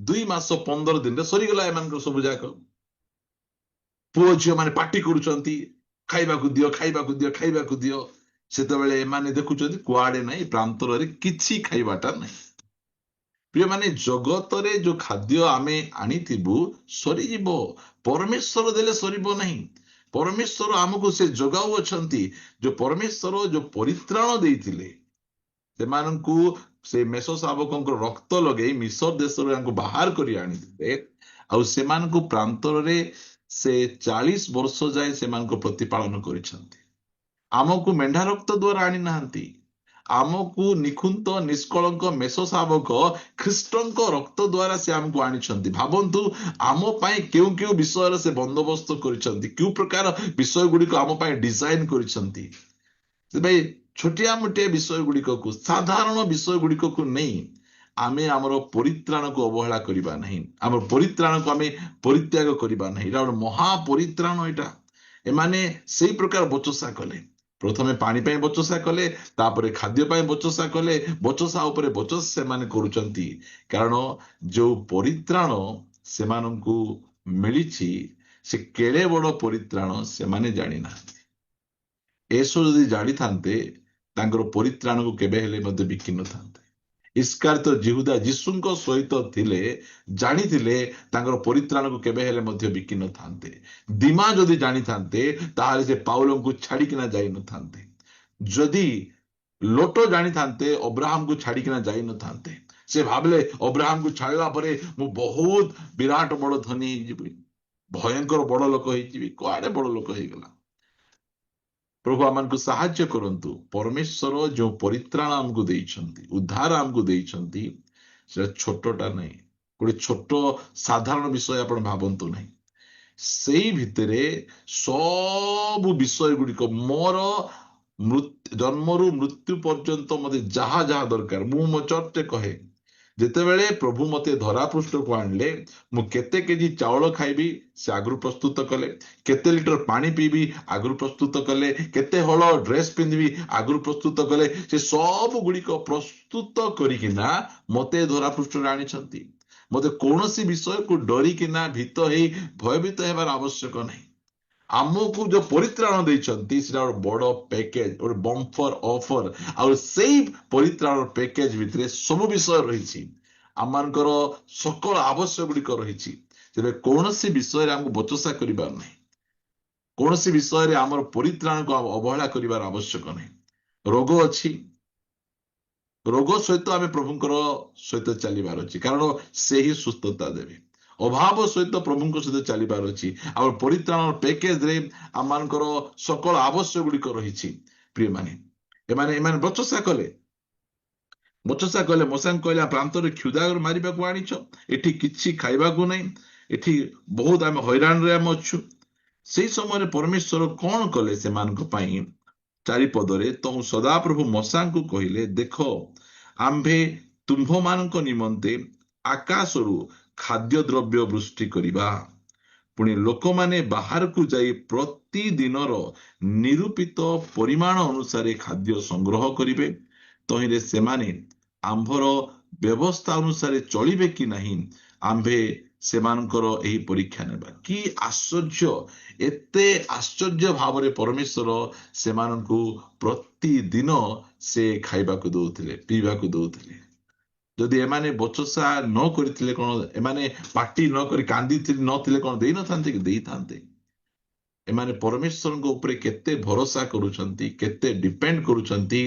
2 ମାସ 15 ଦିନରେ ସରିଗଲା ଏମାନଙ୍କର ସବୁ ଯାକ। ପୁଅ ଝିଅ ମାନେ ପାଟି କରୁଛନ୍ତି, ଖାଇବାକୁ ଦିଅ, ଖାଇବାକୁ ଦିଅ, ଖାଇବାକୁ ଦିଅ। ସେତେବେଳେ ଏମାନେ ଦେଖୁଛନ୍ତି କୁଆଡେ ନାହିଁ, ପ୍ରାନ୍ତରରେ କିଛି ଖାଇବାଟା ନାହିଁ। ପ୍ରିୟମାନେ, ଜଗତରେ ଯୋଉ ଖାଦ୍ୟ ଆମେ ଆଣିଥିବୁ ସରିଯିବ, ପରମେଶ୍ୱର ଦେଲେ ସରିବ ନାହିଁ। ପରମେଶ୍ୱର ଆମକୁ ସେ ଯୋଗାଉ ଅଛନ୍ତି। ଯୋଉ ପରମେଶ୍ୱର ଯୋଉ ପରିତ୍ରାଣ ଦେଇଥିଲେ ସେମାନଙ୍କୁ, ସେ ମେଷ ଶାବକଙ୍କ ରକ୍ତ ଲଗେଇ ମିଶର ଦେଶରୁ ତାଙ୍କୁ ବାହାର କରି ଆଣିଥିଲେ, ଆଉ ସେମାନଙ୍କୁ ପ୍ରାନ୍ତରରେ ସେ 40 ବର୍ଷ ଯାଏ ସେମାନଙ୍କୁ ପ୍ରତିପାଳନ କରିଛନ୍ତି। ଆମକୁ ମେଣ୍ଢା ରକ୍ତ ଦ୍ୱାରା ଆଣି ନାହାନ୍ତି, ଆମକୁ ନିଖୁନ୍ତ ନିଷ୍କଳଙ୍କ ମେଷ ଶାବକ ଖ୍ରୀଷ୍ଟଙ୍କ ରକ୍ତ ଦ୍ୱାରା ସେ ଆମକୁ ଆଣିଛନ୍ତି। ଭାବନ୍ତୁ ଆମ ପାଇଁ କେଉଁ କେଉଁ ବିଷୟର ସେ ବନ୍ଦୋବସ୍ତ କରିଛନ୍ତି, କେଉଁ ପ୍ରକାର ବିଷୟ ଗୁଡିକ ଆମ ପାଇଁ ଡିଜାଇନ କରିଛନ୍ତି। ସେଥିପାଇଁ ଛୋଟିଆ ମୋଟିଆ ବିଷୟ ଗୁଡିକକୁ, ସାଧାରଣ ବିଷୟ ଗୁଡିକକୁ ନେଇ ଆମେ ଆମର ପରିତ୍ରାଣକୁ ଅବହେଳା କରିବା ନାହିଁ, ଆମର ପରିତ୍ରାଣକୁ ଆମେ ପରିତ୍ୟାଗ କରିବା ନାହିଁ। ଏଇଟା ଗୋଟେ ମହାପରିତ୍ରାଣ। ଏଇଟା ଏମାନେ ସେଇ ପ୍ରକାର ବଚସା କଲେ। ପ୍ରଥମେ ପାଣି ପାଇଁ ବଚସା କଲେ, ତାପରେ ଖାଦ୍ୟ ପାଇଁ ବଚସା କଲେ, ବଚସା ଉପରେ ବଚସା ସେମାନେ କରୁଛନ୍ତି। କାରଣ ଯୋଉ ପରିତ୍ରାଣ ସେମାନଙ୍କୁ ମିଳିଛି ସେ କେଡ଼େ ବଡ ପରିତ୍ରାଣ ସେମାନେ ଜାଣିନାହାନ୍ତି। ଏସବୁ ଯଦି ଜାଣିଥାନ୍ତେ ତାଙ୍କର ପରିତ୍ରାଣକୁ କେବେ ହେଲେ ମଧ୍ୟ ବିକି ନଥାନ୍ତେ। ଇସ୍କାରିୟତ ଯିହୁଦା ଯୀଶୁଙ୍କ ସହିତ ଥିଲେ, ଜାଣିଥିଲେ ତାଙ୍କର ପରିତ୍ରାଣକୁ କେବେ ହେଲେ ମଧ୍ୟ ବିକି ନଥାନ୍ତେ। ଦିମା ଯଦି ଜାଣିଥାନ୍ତେ ତାହେଲେ ସେ ପାଉଲଙ୍କୁ ଛାଡିକିନା ଯାଇନଥାନ୍ତେ। ଯଦି ଲୋଟ ଜାଣିଥାନ୍ତେ ଅବ୍ରାହମକୁ ଛାଡିକିନା ଯାଇନଥାନ୍ତେ। ସେ ଭାବିଲେ ଅବ୍ରାହମକୁ ଛାଡିଲା ପରେ ମୁଁ ବହୁତ ବିରାଟ ବଡ ଧନୀ ହେଇଯିବି, ଭୟଙ୍କର ବଡ ଲୋକ ହେଇଯିବି। କୁଆଡେ ବଡ ଲୋକ ହେଇଗଲା। ପ୍ରଭୁ ଆମକୁ ସାହାଯ୍ୟ କରନ୍ତୁ। ପରମେଶ୍ୱର ଯୋଉ ପରିତ୍ରାଣ ଆମକୁ ଦେଇଛନ୍ତି, ଉଦ୍ଧାର ଆମକୁ ଦେଇଛନ୍ତି, ସେଟା ଛୋଟଟା ନାହିଁ, ଗୋଟେ ଛୋଟ ସାଧାରଣ ବିଷୟ ଆପଣ ଭାବନ୍ତୁ ନାହିଁ। ସେଇ ଭିତରେ ସବୁ ବିଷୟ ଗୁଡିକ, ମୋର ଜନ୍ମରୁ ମୃତ୍ୟୁ ପର୍ଯ୍ୟନ୍ତ ମତେ ଯାହା ଯାହା ଦରକାର, ମୁଁ ମୋ ଚର୍ଚ୍ଚରେ କହେ, ଯେତେବେଳେ ପ୍ରଭୁ ମତେ ଧରାପୃଷ୍ଠକୁ ଆଣିଲେ, ମୁଁ କେତେ କେଜି ଚାଉଳ ଖାଇବି ସେ ଆଗରୁ ପ୍ରସ୍ତୁତ କଲେ, କେତେ ଲିଟର ପାଣି ପିଇବି ଆଗରୁ ପ୍ରସ୍ତୁତ କଲେ, କେତେ ହଳ ଡ୍ରେସ ପିନ୍ଧିବି ଆଗରୁ ପ୍ରସ୍ତୁତ କଲେ। ସେ ସବୁ ଗୁଡିକ ପ୍ରସ୍ତୁତ କରିକିନା ମତେ ଧରାପୃଷ୍ଠରେ ଆଣିଛନ୍ତି। ମତେ କୌଣସି ବିଷୟକୁ ଡରିକିନା ଭୀତ ହେଇ ଭୟଭୀତ ହେବାର ଆବଶ୍ୟକ ନାହିଁ। ଆମକୁ ଯୋଉ ପରିତ୍ରାଣ ଦେଇଛନ୍ତି ସେଟା ଗୋଟେ ବଡ ପ୍ୟାକେଜ, ଗୋଟେ ବମ୍ଫର ଅଫର। ଆଉ ସେଇ ପରିତ୍ରାଣ ପ୍ୟାକେଜ ଭିତରେ ସବୁ ବିଷୟ ରହିଛି, ଆମମାନଙ୍କର ସକଳ ଆବଶ୍ୟକ ଗୁଡିକ ରହିଛି। ତେବେ କୌଣସି ବିଷୟରେ ଆମକୁ ବଚସା କରିବାର ନାହିଁ, କୌଣସି ବିଷୟରେ ଆମର ପରିତ୍ରାଣକୁ ଅବହେଳା କରିବାର ଆବଶ୍ୟକ ନାହିଁ। ରୋଗ ଅଛି, ରୋଗ ସହିତ ଆମେ ପ୍ରଭୁଙ୍କର ସହିତ ଚାଲିବାର ଅଛି, କାରଣ ସେ ହିଁ ସୁସ୍ଥତା ଦେବେ। ଅଭାବ ସହିତ ପ୍ରଭୁଙ୍କ ସହିତ ଚାଲିବାର ଅଛି। ଆମର ପରିତ୍ରାଣ ପ୍ୟାକେଜରେ ଆମମାନଙ୍କର ସକଳ ଆବଶ୍ୟକ ଗୁଡିକ ରହିଛି। ପ୍ରିୟମାନେ, ଏମାନେ ବଚସା କଲେ, ମଶାଙ୍କୁ କହିଲେ ପ୍ରାନ୍ତରେ କ୍ଷୁଧାରେ ମାରିବାକୁ ଆଣିଛ, ଏଠି କିଛି ଖାଇବାକୁ ନାହିଁ, ଏଠି ବହୁତ ଆମେ ହଇରାଣରେ ଆମେ ଅଛୁ। ସେଇ ସମୟରେ ପରମେଶ୍ୱର କଣ କଲେ ସେମାନଙ୍କ ପାଇଁ? 4 ପଦରେ, ତ ସଦାପ୍ରଭୁ ମଶାଙ୍କୁ କହିଲେ, ଦେଖ ଆମ୍ଭେ ତୁମ୍ଭମାନଙ୍କ ନିମନ୍ତେ ଆକାଶରୁ ଖାଦ୍ୟ ଦ୍ରବ୍ୟ ବୃଷ୍ଟି କରିବା, ପୁଣି ଲୋକମାନେ ବାହାରକୁ ଯାଇ ପ୍ରତିଦିନର ନିରୂପିତ ପରିମାଣ ଅନୁସାରେ ଖାଦ୍ୟ ସଂଗ୍ରହ କରିବେ। ତହିଁରେ ସେମାନେ ଆମ୍ଭର ବ୍ୟବସ୍ଥା ଅନୁସାରେ ଚଳିବେ କି ନାହିଁ, ଆମ୍ଭେ ସେମାନଙ୍କର ଏହି ପରୀକ୍ଷା ନେବା। କି ଆଶ୍ଚର୍ଯ୍ୟ! ଏତେ ଆଶ୍ଚର୍ଯ୍ୟ ଭାବରେ ପରମେଶ୍ୱର ସେମାନଙ୍କୁ ପ୍ରତିଦିନ ସେ ଖାଇବାକୁ ଦଉଥିଲେ, ପିଇବାକୁ ଦଉଥିଲେ। ଯଦି ଏମାନେ ବଚସା ନ କରିଥିଲେ କଣ, ଏମାନେ ପାଟି ନ କରି କାନ୍ଦିଥିଲେ ନଥିଲେ କଣ ଦେଇନଥାନ୍ତେ କି? ଦେଇଥାନ୍ତେ। ଏମାନେ ପରମେଶ୍ୱରଙ୍କ ଉପରେ କେତେ ଭରସା କରୁଛନ୍ତି, କେତେ ଡିପେଣ୍ଡ କରୁଛନ୍ତି,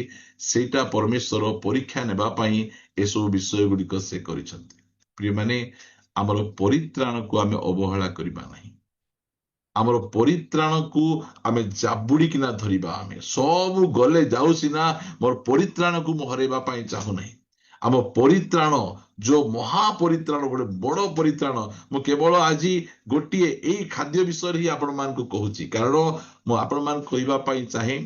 ସେଇଟା ପରମେଶ୍ୱର ପରୀକ୍ଷା ନେବା ପାଇଁ ଏସବୁ ବିଷୟ ଗୁଡିକ ସେ କରିଛନ୍ତି। ପ୍ରିୟମାନେ, ଆମର ପରିତ୍ରାଣକୁ ଆମେ ଅବହେଳା କରିବା ନାହିଁ। ଆମର ପରିତ୍ରାଣକୁ ଆମେ ଜାବୁଡିକିନା ଧରିବା। ଆମେ ସବୁ ଗଲେ ଯାଉ ସିନା, ମୋର ପରିତ୍ରାଣକୁ ମୁଁ ହରେଇବା ପାଇଁ ଚାହୁଁନାହିଁ। ଆମ ପରିତ୍ରାଣ ଯୋଉ ମହାପରିତ୍ରାଣ, ଗୋଟେ ବଡ ପରିତ୍ରାଣ। ମୁଁ କେବଳ ଆଜି ଗୋଟିଏ ଏଇ ଖାଦ୍ୟ ବିଷୟରେ ହିଁ ଆପଣମାନଙ୍କୁ କହୁଛି, କାରଣ ମୁଁ ଆପଣମାନଙ୍କୁ କହିବା ପାଇଁ ଚାହେଁ,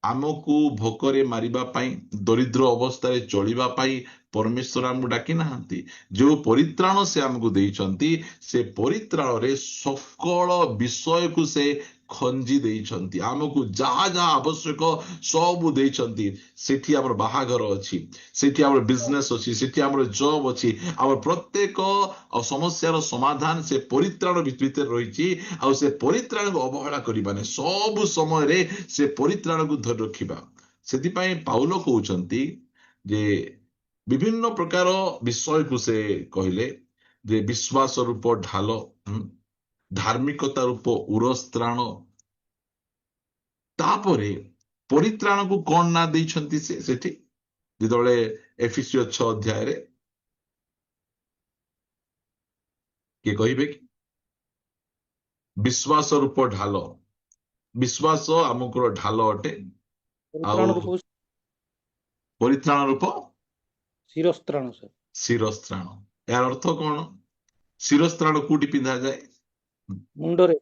ଆମକୁ ଭୋକରେ ମାରିବା ପାଇଁ, ଦରିଦ୍ର ଅବସ୍ଥାରେ ଚଳିବା ପାଇଁ परमेश्वर आमको डाकी नाहांती जो परित्राण से आमको देइछंती से परित्राण रे सकल विषय को से खंजी देइछंती आमको जहा जहा आवश्यक सब देइछंती सेठी हमर बाहाघर अछि सेठी हमर बिजनेस अछि सेठी हमर जॉब अछि हमर प्रत्येक समस्यार समाधान से परित्राण भितर रहिछि आ से परित्राण को अवहेला करिबाने सब समय रे से परित्राण को धरि रखिबा सेति पई पाउलो कहउछंती जे विभिन्न प्रकार विषय को से कहले जे विश्वास रूप ढाल धार्मिकता रूप उरस्त्राण तापरे परित्राण को कौन ना देइछंती से सेठी जेतबेले एफिसियो 6 अध्याय रे के कहिबे कि विश्वास रूप ढाल विश्वास आमको ढाल अटे परित्राण आउ रूप परित्राण रूप शिरस्त्राण सर शिरस्त्राण यार अर्थ कौन शिरस्त्राण कोटी पिंधा जाए मुंडरे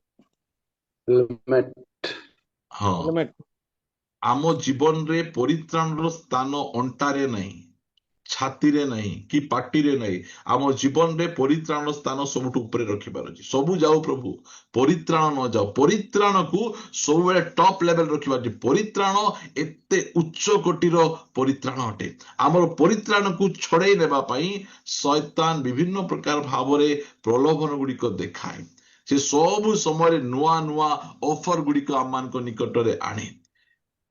हेलमेट हाँ हेलमेट आम जीवन रे परित्राण रो स्थान अंटारे नहीं छाती रे नहीं कि पाटी रे नहीं आम जीवन रे परित्राण रो स्थान सबुठ ऊपर रखिबार अछि सबु जाओ प्रभु परित्राण न जाओ परित्राण को सब बेले टॉप लेवल रखिबार अछि परित्राण एते उच्च कोटिर परित्राण अटे आमर परित्राण को छड़े नेबा पई शैतान विभिन्न प्रकार भाव रे प्रलोभन गुड़िक देखाए से सब समय नुआ नुआ ऑफर गुड़िक आम मान निकट रे आने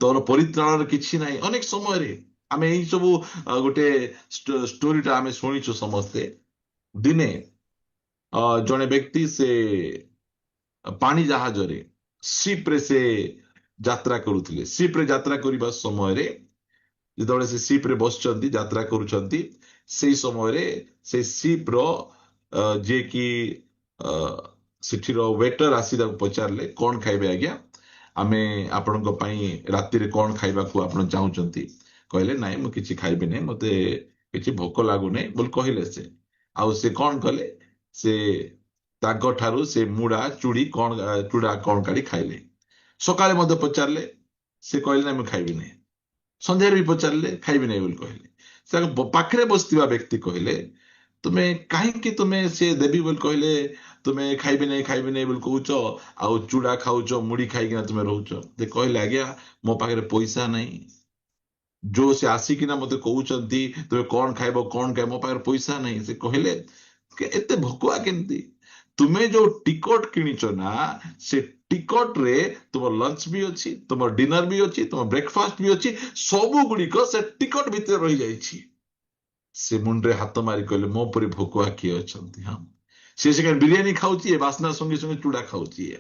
तोर परित्राण किछि नाही अनेक समय रे आमे एही सब गोटे स्टोरीटा आमे शुणिछु समस्ते दिने जने व्यक्ति से पानी जहाज रे शिप रे से यात्रा करुथिले शिप रे यात्रा करिबा समय रे जेतबेले से शिप रे बसचंती यात्रा करूचंती सेही समय रे से शिप रो जे कि सेठी रो वेटर आसी दा पचारले कोन खाइबे आज्ञा आमे आपनको पई राति रे कोन खाइबा को आपण चाहुचंती कहले नाइ मु किछि खाइबे नै मते किछि भोक लागु नै बोल कहिले से आउ से कोन कले से तागो ठारू से मुड़ा चूड़ी कोन काडी खाइले सकाळे मते पचारले से कहले नै मु खाइबे नै संध्यारे भी पचारले खाइबे नै बोल कहले से पाखरे बसतिबा व्यक्ति कहले तुमे काहे कि तुमे से देवी बोल कहले तुमे खाइबे नै बोल कहउछ आउ चूड़ा खाउछ मुड़ी खाइकिना तुमे रहउछ ते कहले आज्ञा मो पाखरे पैसा नै जो से आसिकिना मते कहउचंती तुमे कोन खाइबो कोन खाइ मो पाखरे पैसा नै से कहले के एते भकुआ केनती तुमे जो टिकट किनिछ ना से टिकट रे तुम लंच भी अच्छी तुम डिनर भी अच्छी तुम ब्रेकफास्ट भी अच्छी सबु गुड़िक से टिकट भितर रही जाइछि से मुंडरे हाथ मारी कहले मो परि भकुआ किए अछंती हाँ से बिरियानी खाउची बासना संगे संगे चूड़ा खाउची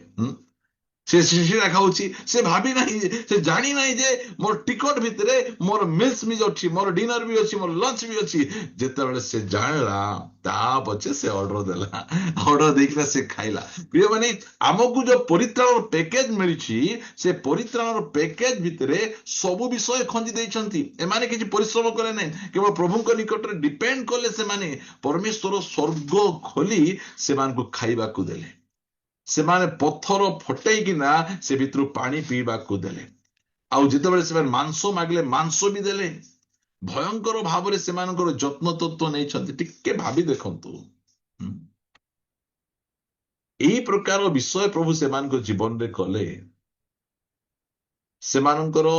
से शिशिरा खाउची से भाभी नहीं से जानी नहीं जे मोर टिकट भितरे मोर मिल्स भी अच्छी मोर डिनर भी अच्छी मोर लंच भी अच्छी जेतेबेले से जानला ता पछे से ऑर्डर देला ऑर्डर देखला से खाइला प्रिय माने हमकु जो परित्राण पैकेज मिलिछि से परित्राण पैकेज भितरे सब विषय खंजी देइछंती ए माने किछि परिश्रम करे नै केवल प्रभु को निकट रे डिपेंड करले से माने परमेश्वर स्वर्ग खोली से मान को खाइबा को देले से माने पत्थर फटई किना से भितर पानी पीबा को देले आउ जेतेबेले से मांस मागले मांस भी देले भयंकर भाव से मानकर जत्न तत्व नहीं टिके भाभी देखंतु एही प्रकार विषय प्रभु से मानकर जीवन रे कले से मानकर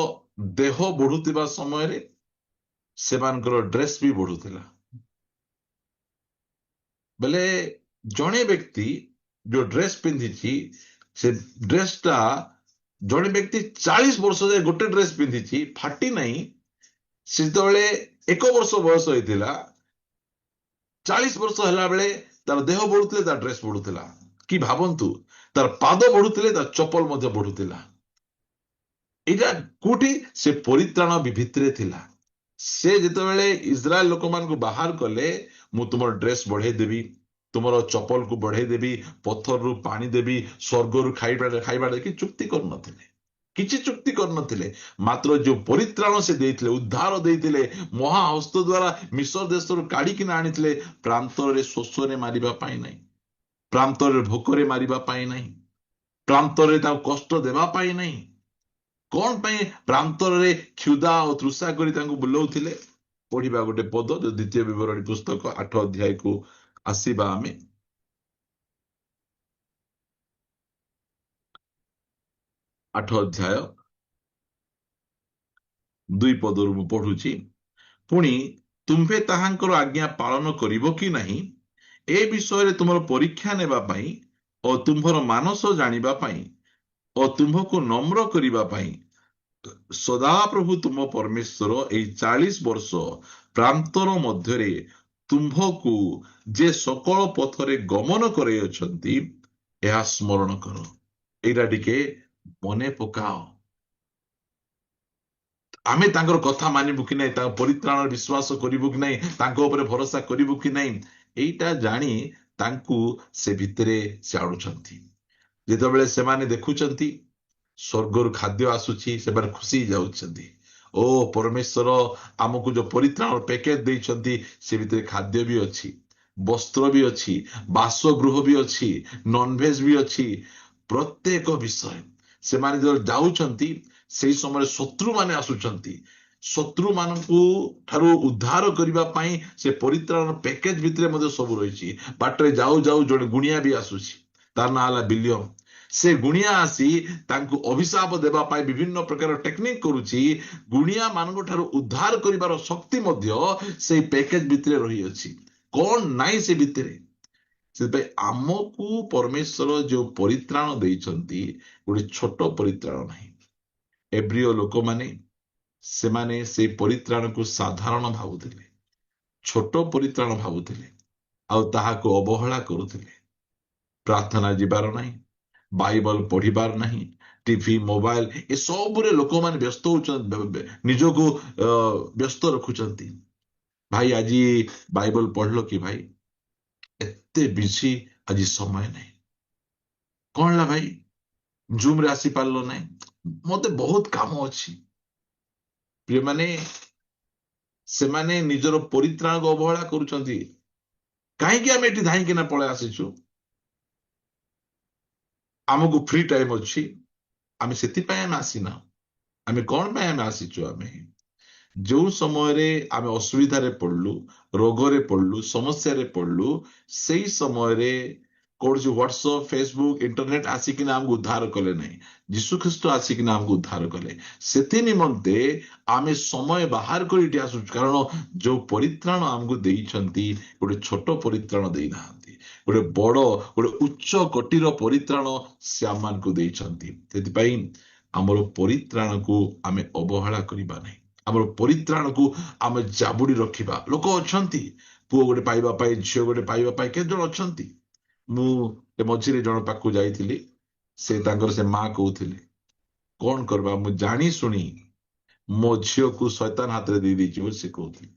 देह बढ़ुतिबा समय रे से मानकर ड्रेस भी बढ़ुतिला बेले जणे व्यक्ति जो ड्रेस पिंधिछि से ड्रेस टा जणे व्यक्ति 40 वर्ष जाए गोटे ड्रेस पिंधिछि फाटी नहीं से जेतेबेले 1 वर्ष बयस होइतिला 40 वर्ष हला बेले तार देह बढ़ुतिले तार ड्रेस बढ़ुतिला कि भाबंतु तार पाद बढ़ुतिले तार चप्पल मध्ये बढ़ुतिला एटा कोठी से परित्राण भितरे थिला से जेतेबेले इस्राएल लोक मान को बाहर कले मु तुमर ड्रेस बढ़े देबी तुमर चप्पल को बढ़े देबी पत्थर रु पानी देबी स्वर्ग रु खाइबा देखि चुक्ति कर नथिले किछि चुक्ति कर नथिले मात्र जो परित्राण से देइथिले उद्धार देइथिले महाहस्त द्वारा मिस्र देश रु काढी किना आनिथिले प्रांतर रे शोषरे मारिबा पाई नै प्रांतर रे भोकरे मारिबा पाई नै प्रांतर रे ता कष्ट देबा पाई नै कोन पई प्रांतर रे क्षुधा और तृषा करी तांको बुलौथिले ପଢିବା ଗୋଟେ ପଦ, ଦ୍ୱିତୀୟ ବିବରଣୀ ପୁସ୍ତକ 8 ଅଧ୍ୟାୟକୁ ଆସିବା ଆମେ। 8 ଅଧ୍ୟାୟ 2 ପଦରୁ ମୁଁ ପଢୁଛି। ପୁଣି ତୁମ୍ଭେ ତାହାଙ୍କର ଆଜ୍ଞା ପାଳନ କରିବ କି ନାହିଁ, ଏ ବିଷୟରେ ତୁମର ପରୀକ୍ଷା ନେବା ପାଇଁ ଓ ତୁମ୍ଭର ମାନସ ଜାଣିବା ପାଇଁ ଓ ତୁମ୍ଭକୁ ନମ୍ର କରିବା ପାଇଁ ସଦାପ୍ରଭୁ ତୁମ ପରମେଶ୍ୱର ଏହି 40 ବର୍ଷ ପ୍ରାନ୍ତର ମଧ୍ୟରେ ତୁମ୍ଭକୁ ଯେ ସକଳ ପଥରେ ଗମନ କରାଇଅଛନ୍ତି, ଏହା ସ୍ମରଣ କର। ଏଇଟା ଟିକେ ମନେ ପକାଅ। ଆମେ ତାଙ୍କର କଥା ମାନିବୁ କି ନାହିଁ, ତାଙ୍କ ପରିତ୍ରାଣରେ ବିଶ୍ୱାସ କରିବୁ କି ନାହିଁ, ତାଙ୍କ ଉପରେ ଭରସା କରିବୁ କି ନାହିଁ, ଏଇଟା ଜାଣି ତାଙ୍କୁ ସେ ଭିତରେ ସେ ଆଣୁଛନ୍ତି। ଯେତେବେଳେ ସେମାନେ ଦେଖୁଛନ୍ତି ସ୍ୱର୍ଗରୁ ଖାଦ୍ୟ ଆସୁଛି, ସେମାନେ ଖୁସି ଯାଉଛନ୍ତି। ଓ ପରମେଶ୍ୱର ଆମକୁ ଯୋଉ ପରିତ୍ରାଣ ପ୍ୟାକେଜ ଦେଇଛନ୍ତି, ସେ ଭିତରେ ଖାଦ୍ୟ ବି ଅଛି, ବସ୍ତ୍ର ବି ଅଛି, ବାସଗୃହ ବି ଅଛି, ନନଭେଜ ବି ଅଛି, ପ୍ରତ୍ୟେକ ବିଷୟ। ସେମାନେ ଯେତେବେଳେ ଯାଉଛନ୍ତି, ସେଇ ସମୟରେ ଶତ୍ରୁମାନେ ଆସୁଛନ୍ତି। ଶତ୍ରୁମାନଙ୍କୁ ଠାରୁ ଉଦ୍ଧାର କରିବା ପାଇଁ ସେ ପରିତ୍ରାଣ ପ୍ୟାକେଜ ଭିତରେ ମଧ୍ୟ ସବୁ ରହିଛି। ବାଟରେ ଯାଉ ଯାଉ ଜଣେ ଗୁଣିଆ ବି ଆସୁଛି, ତାର ନାଁ ହେଲା ବିଲିୟମ। ସେ ଗୁଣିଆ ଆସି ତାଙ୍କୁ ଅଭିଶାପ ଦେବା ପାଇଁ ବିଭିନ୍ନ ପ୍ରକାର ଟେକ୍ନିକ କରୁଛି। ଗୁଣିଆ ମାନଙ୍କ ଠାରୁ ଉଦ୍ଧାର କରିବାର ଶକ୍ତି ମଧ୍ୟ ସେଇ ପ୍ୟାକେଜ ଭିତରେ ରହିଅଛି। କଣ ନାହିଁ ସେ ଭିତରେ। ସେଥିପାଇଁ ଆମକୁ ପରମେଶ୍ୱର ଯୋଉ ପରିତ୍ରାଣ ଦେଇଛନ୍ତି, ଗୋଟେ ଛୋଟ ପରିତ୍ରାଣ ନାହିଁ। ଏବ୍ରିୟ ଲୋକମାନେ ସେମାନେ ସେଇ ପରିତ୍ରାଣକୁ ସାଧାରଣ ଭାବୁଥିଲେ, ଛୋଟ ପରିତ୍ରାଣ ଭାବୁଥିଲେ, ଆଉ ତାହାକୁ ଅବହେଳା କରୁଥିଲେ। ପ୍ରାର୍ଥନା ଯିବାର ନାହିଁ, ବାଇବଲ ପଢିବାର ନାହିଁ, ଟିଭି ମୋବାଇଲ ଏସବୁରେ ଲୋକମାନେ ବ୍ୟସ୍ତ ହଉଛନ୍ତି, ନିଜକୁ ବ୍ୟସ୍ତ ରଖୁଛନ୍ତି। ଭାଇ ଆଜି ବାଇବଲ ପଢିଲ କି ଭାଇ? ଏତେ ବିଜି, ଆଜି ସମୟ ନାହିଁ। କଣ ହେଲା ଭାଇ, ଜୁମ ରେ ଆସିପାରିଲ ନାହିଁ? ମତେ ବହୁତ କାମ ଅଛି। ପ୍ରିୟମାନେ, ସେମାନେ ନିଜର ପରିତ୍ରାଣକୁ ଅବହେଳା କରୁଛନ୍ତି। କାହିଁକି ଆମେ ଏଠି ଧାଇଁକିନା ପଳେଇ ଆସିଛୁ? ଆମକୁ ଫ୍ରି ଟାଇମ ଅଛି, ଆମେ ସେଥିପାଇଁ ଆମେ ଆସିନା। ଆମେ କଣ ପାଇଁ ଆମେ ଆସିଛୁ? ଆମେ ଯୋଉ ସମୟରେ ଆମେ ଅସୁବିଧାରେ ପଡିଲୁ, ରୋଗରେ ପଡିଲୁ, ସମସ୍ୟାରେ ପଡିଲୁ, ସେଇ ସମୟରେ କୌଣସି ହ୍ୱାଟ୍ସଆପ, ଫେସବୁକ, ଇଣ୍ଟରନେଟ ଆସିକିନା ଆମକୁ ଉଦ୍ଧାର କଲେ ନାହିଁ। ଯୀଶୁ ଖ୍ରୀଷ୍ଟ ଆସିକିନା ଆମକୁ ଉଦ୍ଧାର କଲେ। ସେଥି ନିମନ୍ତେ ଆମେ ସମୟ ବାହାର କରି ଏଠି ଆସୁଛୁ। କାରଣ ଯୋଉ ପରିତ୍ରାଣ ଆମକୁ ଦେଇଛନ୍ତି, ଗୋଟେ ଛୋଟ ପରିତ୍ରାଣ ଦେଇନାହାନ୍ତି, ଗୋଟେ ବଡ, ଗୋଟେ ଉଚ୍ଚ କୋଟିର ପରିତ୍ରାଣ ସେ ଆମମାନଙ୍କୁ ଦେଇଛନ୍ତି। ସେଥିପାଇଁ ଆମର ପରିତ୍ରାଣକୁ ଆମେ ଅବହେଳା କରିବା ନାହିଁ। ଆମର ପରିତ୍ରାଣକୁ ଆମେ ଜାବୁଡି ରଖିବା। ଲୋକ ଅଛନ୍ତି, ପୁଅ ଗୋଟେ ପାଇବା ପାଇଁ, ଝିଅ ଗୋଟେ ପାଇବା ପାଇଁ କେତେ ଜଣ ଅଛନ୍ତି। ମୁଁ ମଝିରେ ଜଣ ପାଖକୁ ଯାଇଥିଲି, ସେ ତାଙ୍କର ସେ ମା କହୁଥିଲେ, କଣ କରିବା, ମୁଁ ଜାଣି ଶୁଣି ମୋ ଝିଅକୁ ଶୈତାନ ହାତରେ ଦେଇଦେଇଛି ବୋଲି ସେ କହୁଥିଲେ।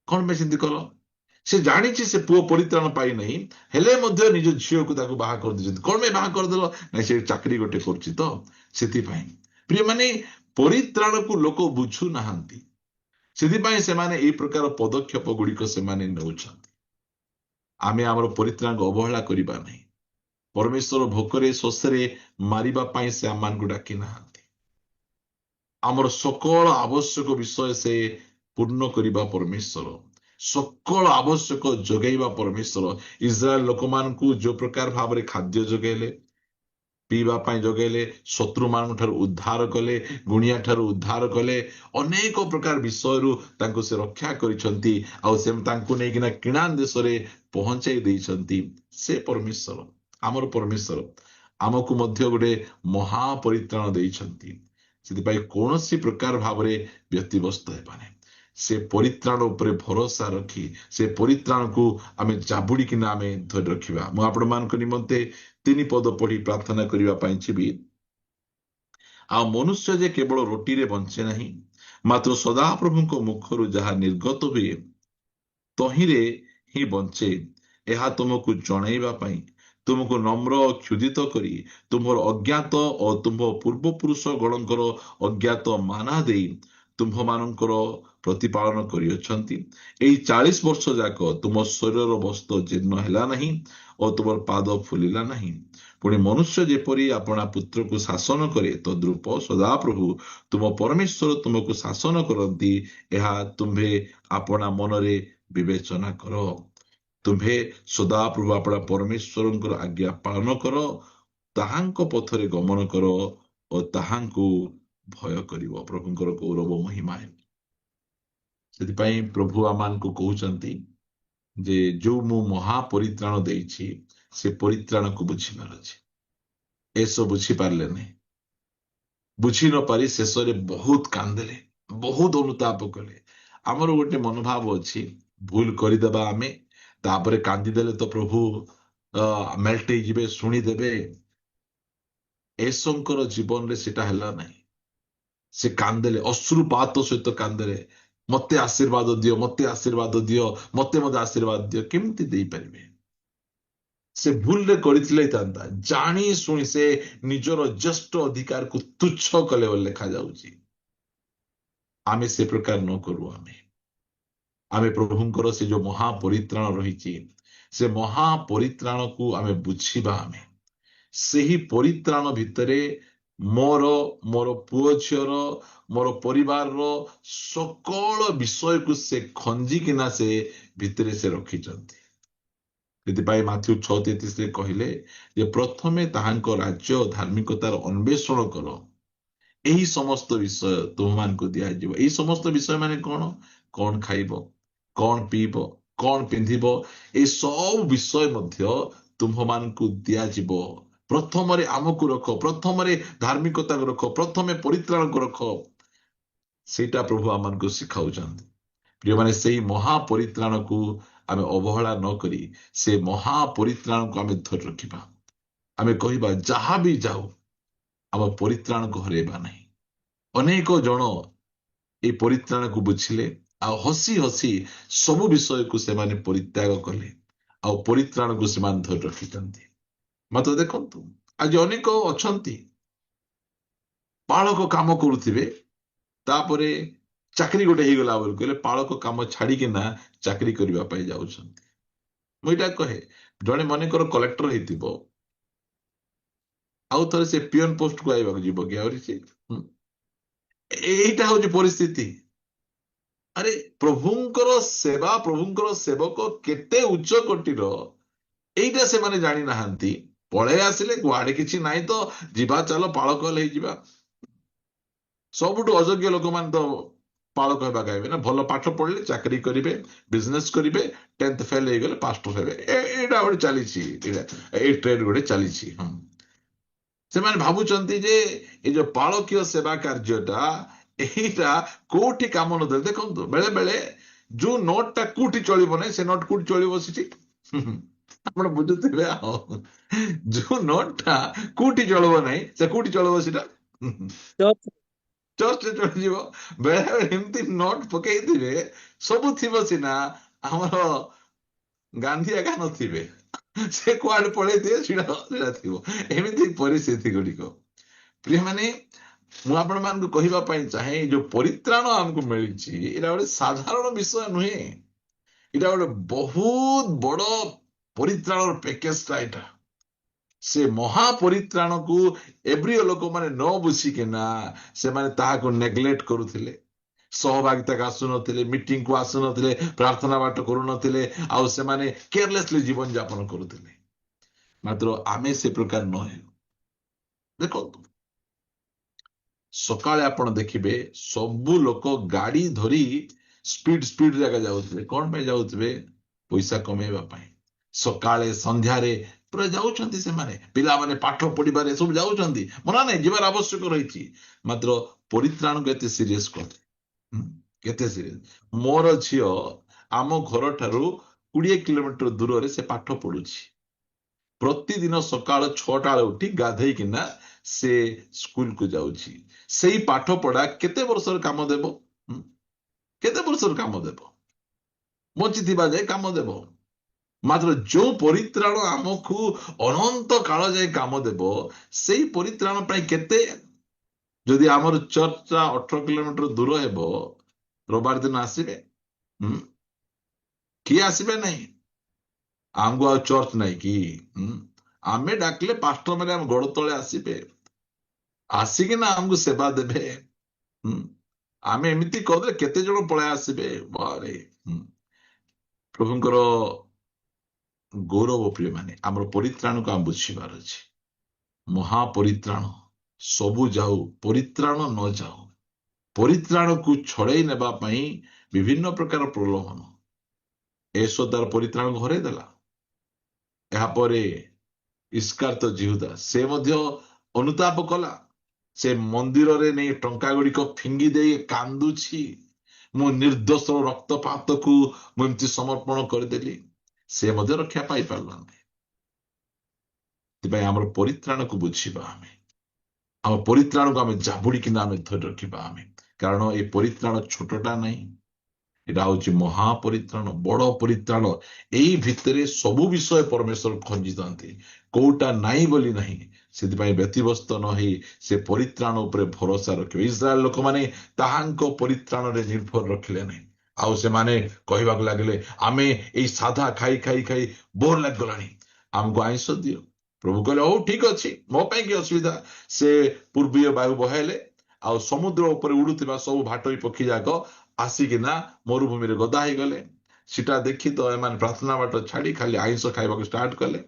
କଣ ପାଇଁ ସେମିତି କଲ? ସେ ଜାଣିଛି ସେ ପୁଅ ପରିତ୍ରାଣ ପାଇନାହିଁ, ହେଲେ ମଧ୍ୟ ନିଜ ଝିଅକୁ ତାକୁ ବାହା କରିଦେଇଛନ୍ତି। କଣ ପାଇଁ ବାହା କରିଦେଲ? ନାଇଁ, ସେ ଚାକିରି ଗୋଟେ କରୁଛି ତ ସେଥିପାଇଁ। ପ୍ରିୟମାନେ, ପରିତ୍ରାଣକୁ ଲୋକ ବୁଝୁନାହାନ୍ତି। ସେଥିପାଇଁ ସେମାନେ ଏଇ ପ୍ରକାର ପଦକ୍ଷେପ ଗୁଡିକ ସେମାନେ ନେଉଛନ୍ତି। ଆମେ ଆମର ପରିତ୍ରାଣକୁ ଅବହେଳା କରିବା ନାହିଁ। ପରମେଶ୍ୱର ଭୋକରେ ଶୋଷରେ ମାରିବା ପାଇଁ ସେ ଆମମାନଙ୍କୁ ଡାକି ନାହାନ୍ତି। ଆମର ସକଳ ଆବଶ୍ୟକ ବିଷୟ ସେ ପୂର୍ଣ୍ଣ କରିବା ପରମେଶ୍ୱର, ସକଳ ଆବଶ୍ୟକ ଯୋଗାଇବା ପରମେଶ୍ୱର। ଇସ୍ରାଏଲ ଲୋକମାନଙ୍କୁ ଯୋଉ ପ୍ରକାର ଭାବରେ ଖାଦ୍ୟ ଯୋଗାଇଲେ, ପିଇବା ପାଇଁ ଯୋଗାଇଲେ, ଶତ୍ରୁମାନଙ୍କ ଠାରୁ ଉଦ୍ଧାର କଲେ, ଗୁଣିଆ ଠାରୁ ଉଦ୍ଧାର କଲେ, ଅନେକ ପ୍ରକାର ବିଷୟରୁ ତାଙ୍କୁ ସେ ରକ୍ଷା କରିଛନ୍ତି, ଆଉ ସେ ତାଙ୍କୁ ନେଇକିନା କିଣାନ ଦେଶରେ ପହଞ୍ଚାଇ ଦେଇଛନ୍ତି। ସେ ପରମେଶ୍ୱର, ଆମର ପରମେଶ୍ୱର ଆମକୁ ମଧ୍ୟ ଗୋଟେ ମହାପରିତ୍ରାଣ ଦେଇଛନ୍ତି। ସେଥିପାଇଁ କୌଣସି ପ୍ରକାର ଭାବରେ ବ୍ୟତିବ୍ୟସ୍ତ ହେବା ନାହିଁ। ସେ ପରିତ୍ରାଣ ଉପରେ ଭରସା ରଖି ସେ ପରିତ୍ରାଣକୁ ଆମେ ଜାବୁଡିକିନା ଆମେ ଧରି ରଖିବା। ମୁଁ ଆପଣମାନଙ୍କ ନିମନ୍ତେ 3 ପଦ ପଢି ପ୍ରାର୍ଥନା କରିବା ପାଇଁ ଯିବି। ଆଉ ମନୁଷ୍ୟ ଯେ କେବଳ ରୋଟିରେ ବଞ୍ଚେ ନାହିଁ, ମାତ୍ର ସଦାପ୍ରଭୁଙ୍କ ମୁଖରୁ ଯାହା ନିର୍ଗତ ହୁଏ ତହିଁରେ ହିଁ ବଞ୍ଚେ, ଏହା ତୁମକୁ ଜଣାଇବା ପାଇଁ ତୁମକୁ ନମ୍ର କ୍ଷୁଦିତ କରି ତୁମର ଅଜ୍ଞାତ ଓ ତୁମ୍ଭ ପୂର୍ବପୁରୁଷ ଗଣଙ୍କର ଅଜ୍ଞାତ ମାନା ଦେଇ ତୁମ୍ଭମାନଙ୍କର ପ୍ରତିପାଳନ କରିଅଛନ୍ତି। ଏହି 40 ବର୍ଷ ଯାକ ତୁମ ଶରୀରର ବସ୍ତ୍ର ଜୀର୍ଣ୍ଣ ହେଲା ନାହିଁ ଓ ତୁମର ପାଦ ଫୁଲିଲା ନାହିଁ। ପୁଣି ମନୁଷ୍ୟ ଯେପରି ଆପଣା ପୁତ୍ରକୁ ଶାସନ କରେ ତଦ୍ରୂପ ସଦାପ୍ରଭୁ ତୁମ ପରମେଶ୍ୱର ତୁମକୁ ଶାସନ କରନ୍ତି, ଏହା ତୁମ୍ଭେ ଆପଣା ମନରେ ବିବେଚନା କର। ତୁମ୍ଭେ ସଦାପ୍ରଭୁ ଆପଣା ପରମେଶ୍ୱରଙ୍କର ଆଜ୍ଞା ପାଳନ କର, ତାହାଙ୍କ ପଥରେ ଗମନ କର ଓ ତାହାଙ୍କୁ ଭୟ କରିବ। ପ୍ରଭୁଙ୍କର ଗୌରବ ମହିମା। ସେଥିପାଇଁ ପ୍ରଭୁ ଆମମାନଙ୍କୁ କହୁଛନ୍ତି ଯେ ଯୋଉ ମୁଁ ମହାପରିତ୍ରାଣ ଦେଇଛି ସେ ପରିତ୍ରାଣକୁ ବୁଝିବାର ଅଛି। ଏସବୁ ବୁଝିପାରିଲେ ନାହିଁ, ବୁଝି ନପାରି ଶେଷରେ ବହୁତ କାନ୍ଦିଲେ, ବହୁତ ଅନୁତାପ କଲେ। ଆମର ଗୋଟେ ମନୋଭାବ ଅଛି, ଭୁଲ କରିଦେବା ଆମେ, ତାପରେ କାନ୍ଦିଦେଲେ ତ ପ୍ରଭୁ ମେଲ୍ଟ ହେଇଯିବେ, ଶୁଣିଦେବେ। ଏସଙ୍କର ଜୀବନରେ ସେଟା ହେଲା ନାହିଁ। ସେ କାନ୍ଦିଲେ, ଅଶ୍ରୁପାତ ସହିତ କାନ୍ଦିଲେ, ମତେ ଆଶୀର୍ବାଦ ଦିଅ, ମତେ ଆଶୀର୍ବାଦ ଦିଅ, ମତେ ଆଶୀର୍ବାଦ ଦିଅ। କେମିତି ଦେଇପାରିବେ? ସେ ଭୁଲରେ କରିଥିଲେ ହେଇଥାନ୍ତା, ଜାଣି ଶୁଣି ସେ ନିଜର ଜ୍ୟେଷ୍ଠ ଅଧିକାରକୁ ତୁଚ୍ଛ କଲେ ବୋଲି ଲେଖାଯାଉଛି। ଆମେ ସେ ପ୍ରକାର ନ କରୁ। ଆମେ ପ୍ରଭୁଙ୍କର ସେ ଯୋଉ ମହାପରିତ୍ରାଣ ରହିଛି ସେ ମହାପରିତ୍ରାଣକୁ ଆମେ ବୁଝିବା। ଆମେ ସେହି ପରିତ୍ରାଣ ଭିତରେ ମୋର ପୁଅ ଝିଅର, ମୋର ପରିବାରର ସକଳ ବିଷୟକୁ ସେ ଖଞ୍ଜିକିନା ସେ ଭିତରେ ସେ ରଖିଛନ୍ତି। ସେଥିପାଇଁ ମାଥ୍ୟୁ 6:33 କହିଲେ ଯେ ପ୍ରଥମେ ତାହାଙ୍କ ରାଜ୍ୟ ଓ ଧାର୍ମିକତାର ଅନ୍ୱେଷଣ କର, ଏହି ସମସ୍ତ ବିଷୟ ତୁମମାନଙ୍କୁ ଦିଆଯିବ। ଏହି ସମସ୍ତ ବିଷୟ ମାନେ କଣ? କଣ ଖାଇବ, କଣ ପିଇବ, କଣ ପିନ୍ଧିବ, এই ସବୁ ବିଷୟ ମଧ୍ୟ ତୁମ୍ଭମାନଙ୍କୁ ଦିଆଯିବ। ପ୍ରଥମରେ ଆମକୁ ରଖ, ପ୍ରଥମରେ ଧାର୍ମିକତାକୁ ରଖ, ପ୍ରଥମେ ପରିତ୍ରାଣକୁ ରଖ। ସେଇଟା ପ୍ରଭୁ ଆମମାନଙ୍କୁ ଶିଖାଉଛନ୍ତି। ପ୍ରିୟମାନେ, ସେଇ ମହାପରିତ୍ରାଣକୁ ଆମେ ଅବହେଳା ନ କରି ସେ ମହାପରିତ୍ରାଣକୁ ଆମେ ଧରି ରଖିବା। ଆମେ କହିବା ଯାହା ବି ଯାଉ ଆମ ପରିତ୍ରାଣକୁ ହରେଇବା ନାହିଁ। ଅନେକ ଜଣ এই ପରିତ୍ରାଣକୁ ବୁଝିଲେ ଆଉ ହସି ହସି ସବୁ ବିଷୟକୁ ସେମାନେ ପରିତ୍ୟାଗ କଲେ ଆଉ ପରିତ୍ରାଣକୁ ସେମାନେ ଧରି ରଖିଛନ୍ତି। ମାତ୍ର ଦେଖନ୍ତୁ, ଆଜି ଅନେକ ଅଛନ୍ତି ପାଳକ କାମ କରୁଥିବେ, ତାପରେ ଚାକିରି ଗୋଟେ ହେଇଗଲା ବୋଲି କହିଲେ ପାଳକ କାମ ଛାଡିକିନା ଚାକିରି କରିବା ପାଇଁ ଯାଉଛନ୍ତି। ମୁଁ ଏଇଟା କହେ, ଜଣେ ମନେକର କଲେକ୍ଟର ହେଇଥିବ, ଆଉ ଥରେ ସେ ପିଅନ ପୋଷ୍ଟକୁ ଆଇବାକୁ ଯିବ କି? ଆହୁରି ସେ এইটা হচ্ছে ପରିସ୍ଥିତି। ଆରେ ପ୍ରଭୁଙ୍କର ସେବା, ପ୍ରଭୁଙ୍କର ସେବକ କେତେ ଉଚ୍ଚ କୋଟିର এইটা ସେମାନେ ଜାଣିନାହାନ୍ତି। ପଳେଇ ଆସିଲେ, କୁଆଡେ କିଛି ନାହିଁ ତ ଯିବା, ଚାଲ ପାଳକ ହେଲେ ହେଇଯିବା। ସବୁଠୁ ଅଯୋଗ୍ୟ ଲୋକମାନେ ତ ପାଳକ ହେବା ଗାଇବେ ନା। ଭଲ ପାଠ ପଢିଲେ ଚାକିରି କରିବେ, ବିଜନେସ କରିବେ, 10th ଫେଲ ହେଇଗଲେ ପାଷ୍ଟର ହେବେ। ଏଇଟା ଗୋଟେ ଚାଲିଛି, ଏଇ ଟ୍ରେଣ୍ଡ ଗୋଟେ ଚାଲିଛି। ସେମାନେ ଭାବୁଛନ୍ତି ଯେ ଏଇ ଯୋଉ ପାଳକୀୟ ସେବା କାର୍ଯ୍ୟଟା এইটা କୋଉଠି କାମ ନଦେଲେ। ଦେଖନ୍ତୁ, ବେଳେ ବେଳେ ଯୋଉ ନୋଟଟା କୋଉଠି ଚଳିବ ନାହିଁ ସେ ନୋଟ କୋଉଠି ଚଳିବ ସେଠି। ଆପଣ ବୁଝୁଥିବେ। ଯୋଉ ନୋଟଟା କୋଉଠି ଚଳିବ ନାହିଁ ସେ କୋଉଠି ଚଳିବ ସେଟା? ଚର୍ଚ୍ଚରେ ଚଳିଯିବ। ବେଳେ ବେଳେ ଏମିତି ନୋଟ ପକେଇଥିବେ, ସବୁ ଥିବ ସିନା, ଆମର ଗାନ୍ଧୀ ଏକା ନଥିବେ, ସେ କୁଆଡେ ପଳେଇଥିବେ, ସେଟା ଥିବ। ଏମିତି ପରିସ୍ଥିତି ଗୁଡ଼ିକ। ପ୍ରିୟମାନେ, ମୁଁ ଆପଣମାନଙ୍କୁ କହିବା ପାଇଁ ଚାହେଁ, ଏଇ ଯୋଉ ପରିତ୍ରାଣ ଆମକୁ ମିଳିଛି ଏଇଟା ଗୋଟେ ସାଧାରଣ ବିଷୟ ନୁହେଁ। ଏଇଟା ଗୋଟେ ବହୁତ ବଡ ପରିତ୍ରାଣର ପ୍ୟାକେଜଟା। ଏଇଟା ସେ ମହାପରିତ୍ରାଣକୁ ଏବ୍ରିୟ ଲୋକମାନେ ନ ବୁଝିକିନା ସେମାନେ ତାହାକୁ ନେଗ୍ଲେକ୍ଟ କରୁଥିଲେ, ସହଭାଗିତାକୁ ଆସୁନଥିଲେ, ମିଟିଂକୁ ଆସୁନଥିଲେ, ପ୍ରାର୍ଥନା ବାଟ କରୁନଥିଲେ, ଆଉ ସେମାନେ କେୟାରଲେସଲି ଜୀବନ ଯାପନ କରୁଥିଲେ। ମାତ୍ର ଆମେ ସେ ପ୍ରକାର ନହେଉ। ଦେଖନ୍ତୁ, ସକାଳେ ଆପଣ ଦେଖିବେ ସବୁ ଲୋକ ଗାଡି ଧରି ସ୍ପିଡ ଜାଗା ଯାଉଥିବେ। କଣ ପାଇଁ ଯାଉଥିବେ? ପଇସା କମେଇବା ପାଇଁ। ସକାଳେ ସନ୍ଧ୍ୟାରେ ପୁରା ଯାଉଛନ୍ତି ସେମାନେ। ପିଲାମାନେ ପାଠ ପଢିବାରେ ସବୁ ଯାଉଛନ୍ତି, ମନା ନାହିଁ, ଯିବାର ଆବଶ୍ୟକ ରହିଛି। ମାତ୍ର ପରିତ୍ରାଣକୁ ଏତେ ସିରିୟସ କଲେ, କେତେ ସିରିୟସ। ମୋର ଝିଅ ଆମ ଘରଠାରୁ 20 କିଲୋମିଟର ଦୂରରେ ସେ ପାଠ ପଢୁଛି। ପ୍ରତିଦିନ ସକାଳ 6ଟା ବେଳେ ଉଠି ଗାଧେଇକିନା ସେ ସ୍କୁଲକୁ ଯାଉଛି। ସେଇ ପାଠ ପଢା କେତେ ବର୍ଷର କାମ ଦେବ? କେତେ ବର୍ଷର କାମ ଦେବ? ବଞ୍ଚିଥିବା ଯାଏ କାମ ଦେବ। ମାତ୍ର ଯୋଉ ପରିତ୍ରାଣ ଆମକୁ ଅନନ୍ତ କାଳ ଯାଏ କାମ ଦେବ, ସେଇ ପରିତ୍ରାଣ ପାଇଁ କେତେ ଯଦି ଆମର ଚର୍ଚ୍ଚଟା 18 କିଲୋମିଟର ଦୂର ହେବ, ରବିବାର ଦିନ ଆସିବେ? କିଏ ଆସିବେ ନାହିଁ? ଆମକୁ ଆଉ ଚର୍ଚ୍ଚ ନାହିଁ କି? ଆମେ ଡାକିଲେ ପାଷ୍ଟର ମାନେ ଆମ ଗୋଡ ତଳେ ଆସିବେ, ଆସିକିନା ଆମକୁ ସେବା ଦେବେ। ଆମେ ଏମିତି କରିଦେଲେ କେତେ ଜଣ ପଳେଇ ଆସିବେ। ବାରେ ପ୍ରଭୁଙ୍କର ଗୌରବ ପ୍ରିୟ ମାନେ, ଆମର ପରିତ୍ରାଣକୁ ଆମେ ବୁଝିବାର ଅଛି। ମହାପରିତ୍ରାଣ ସବୁ ଯାଉ, ପରିତ୍ରାଣ ନ ଯାଉ। ପରିତ୍ରାଣକୁ ଛଡେଇ ନେବା ପାଇଁ ବିଭିନ୍ନ ପ୍ରକାର ପ୍ରଲୋଭନ। ଏସୋ ତାର ପରିତ୍ରାଣକୁ ହରେଇ ଦେଲା। ଏହାପରେ ଇସ୍କାର୍ତ ଜିହୁଦା, ସେ ମଧ୍ୟ ଅନୁତାପ କଲା। ସେ ମନ୍ଦିରରେ ନେଇ ଟଙ୍କା ଗୁଡିକ ଫିଙ୍ଗି ଦେଇ କାନ୍ଦୁଛି, ମୁଁ ନିର୍ଦ୍ଦୋଷ ରକ୍ତପାତକୁ ମୁଁ ଏମିତି ସମର୍ପଣ କରିଦେଲି। ସେ ମଧ୍ୟ ରକ୍ଷା ପାଇପାରିଲା ନାହିଁ। ସେଥିପାଇଁ ଆମର ପରିତ୍ରାଣକୁ ବୁଝିବା ଆମେ, ଆମ ପରିତ୍ରାଣକୁ ଆମେ ଜାବୁଡିକିନା ଆମେ ଧରି ରଖିବା ଆମେ। କାରଣ ଏ ପରିତ୍ରାଣ ଛୋଟଟା ନାହିଁ, ଏଇଟା ହଉଛି ମହାପରିତ୍ରାଣ, ବଡ ପରିତ୍ରାଣ। ଏଇ ଭିତରେ ସବୁ ବିଷୟ ପରମେଶ୍ୱର ଖଞ୍ଜିଥାନ୍ତି, କୋଉଟା ନାହିଁ ବୋଲି ନାହିଁ। ସେଥିପାଇଁ ବ୍ୟତିବ୍ୟସ୍ତ ନ ହେଇ ସେ ପରିତ୍ରାଣ ଉପରେ ଭରସା ରଖିବେ। ଇସ୍ରାଏଲ ଲୋକମାନେ ତାହାଙ୍କ ପରିତ୍ରାଣରେ ନିର୍ଭର ରଖିଲେ ନାହିଁ। ଆଉ ସେମାନେ କହିବାକୁ ଲାଗିଲେ, ଆମେ ଏଇ ସାଧା ଖାଇ ଖାଇ ଖାଇ ବୋର ଲାଗିଗଲାଣି, ଆମକୁ ଆଇଁଷ ଦିଅ। ପ୍ରଭୁ କହିଲେ, ହଉ ଠିକ ଅଛି, ମୋ ପାଇଁ କି ଅସୁବିଧା। ସେ ପୂର୍ବୀୟ ବାୟୁ ବହାଇଲେ, ଆଉ ସମୁଦ୍ର ଉପରେ ଉଡୁଥିବା ସବୁ ଭାଟୋଇ ପକ୍ଷୀ ଯାକ ଆସିକିନା ମରୁଭୂମିରେ ଗଦା ହେଇଗଲେ। ସେଟା ଦେଖି ତ ଏମାନେ ପ୍ରାର୍ଥନା ବାଟ ଛାଡି ଖାଲି ଆଇଁଷ ଖାଇବାକୁ ଷ୍ଟାର୍ଟ କଲେ।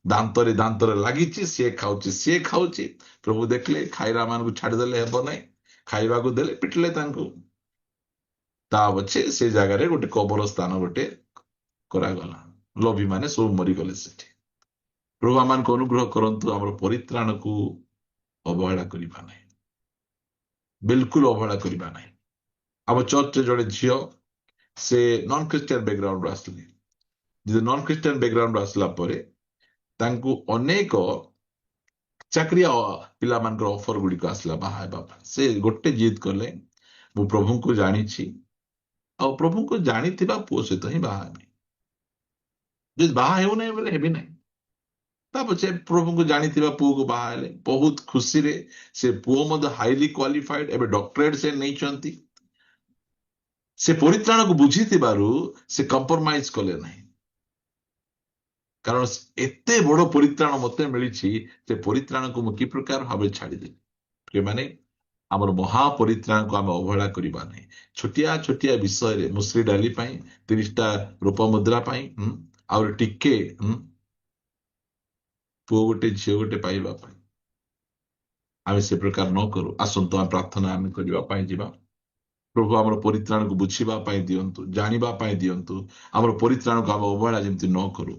ଦାନ୍ତରେ ଲାଗିଛି, ସିଏ ଖାଉଛି। ପ୍ରଭୁ ଦେଖିଲେ ଖାଇରା ମାନଙ୍କୁ ଛାଡିଦେଲେ ହେବ ନାହିଁ, ଖାଇବାକୁ ଦେଲେ, ପିଟିଲେ ତାଙ୍କୁ। ତା ପଛେ ସେ ଜାଗାରେ ଗୋଟେ କବର ସ୍ଥାନ ଗୋଟେ କରାଗଲା। ଲୋଭୀ ମାନେ ସବୁ ମରିଗଲେ ସେଠି। ପ୍ରଭୁ ଆମମାନଙ୍କୁ ଅନୁଗ୍ରହ କରନ୍ତୁ, ଆମର ପରିତ୍ରାଣକୁ ଅବହେଳା କରିବା ନାହିଁ, ବିଲକୁଲ ଅବହେଳା କରିବା ନାହିଁ। ଆମ ଚର୍ଚ୍ଚରେ ଜଣେ ଝିଅ, ସେ ନନ୍ ଖ୍ରୀଷ୍ଟିଆନ ବ୍ୟାକଗ୍ରାଉଣ୍ଡରୁ ଆସିଲେ। ଯଦି ନନ୍ ଖ୍ରୀଷ୍ଟିଆନ ବ୍ୟାକଗ୍ରାଉଣ୍ଡରୁ ଆସିଲା ପରେ ତାଙ୍କୁ ଅନେକ ଚାକିରିଆ ପିଲାମାନଙ୍କର ଅଫର ଗୁଡିକ ଆସିଲା ବାହା ହେବା ପାଇଁ। ସେ ଗୋଟେ ଜିଦ୍ କଲେ, ମୁଁ ପ୍ରଭୁଙ୍କୁ ଜାଣିଛି, ଆଉ ପ୍ରଭୁଙ୍କୁ ଜାଣିଥିବା ପୁଅ ସହିତ ହିଁ ବାହା ହେବି। ଯଦି ବାହା ହେଉନାହିଁ ବୋଲେ ହେବି ନାହିଁ। ତା ପଛେ ପ୍ରଭୁଙ୍କୁ ଜାଣିଥିବା ପୁଅକୁ ବାହା ହେଲେ। ବହୁତ ଖୁସିରେ, ସେ ପୁଅ ମଧ୍ୟ ହାଇଲି କ୍ୱାଲିଫାଏଡ, ଏବେ ଡକ୍ଟରେଟ ସେ ନେଇଛନ୍ତି। ସେ ପରିତ୍ରାଣକୁ ବୁଝିଥିବାରୁ ସେ କମ୍ପ୍ରମାଇଜ କଲେ ନାହିଁ। କାରଣ ଏତେ ବଡ ପରିତ୍ରାଣ ମତେ ମିଳିଛି, ସେ ପରିତ୍ରାଣକୁ ମୁଁ କି ପ୍ରକାର ଭାବେ ଛାଡିଦେବି। ସେମାନେ ଆମର ମହାପରିତ୍ରାଣକୁ ଆମେ ଅବହେଳା କରିବା ନାହିଁ। ଛୋଟିଆ ଛୋଟିଆ ବିଷୟରେ, ମୁସରି ଡାଲି ପାଇଁ 30ଟା ରୂପ ମୁଦ୍ରା ପାଇଁ, ଆହୁରି ଟିକେ ପୁଅ ଗୋଟେ ଝିଅ ଗୋଟେ ପାଇବା ପାଇଁ ଆମେ ସେ ପ୍ରକାର ନ କରୁ। ଆସନ୍ତୁ ଆମେ ପ୍ରାର୍ଥନା ଆମେ କରିବା ପାଇଁ ଯିବା। ପ୍ରଭୁ ଆମର ପରିତ୍ରାଣକୁ ବୁଝିବା ପାଇଁ ଦିଅନ୍ତୁ, ଜାଣିବା ପାଇଁ ଦିଅନ୍ତୁ। ଆମର ପରିତ୍ରାଣକୁ ଆମେ ଅବହେଳା ଯେମିତି ନ କରୁ।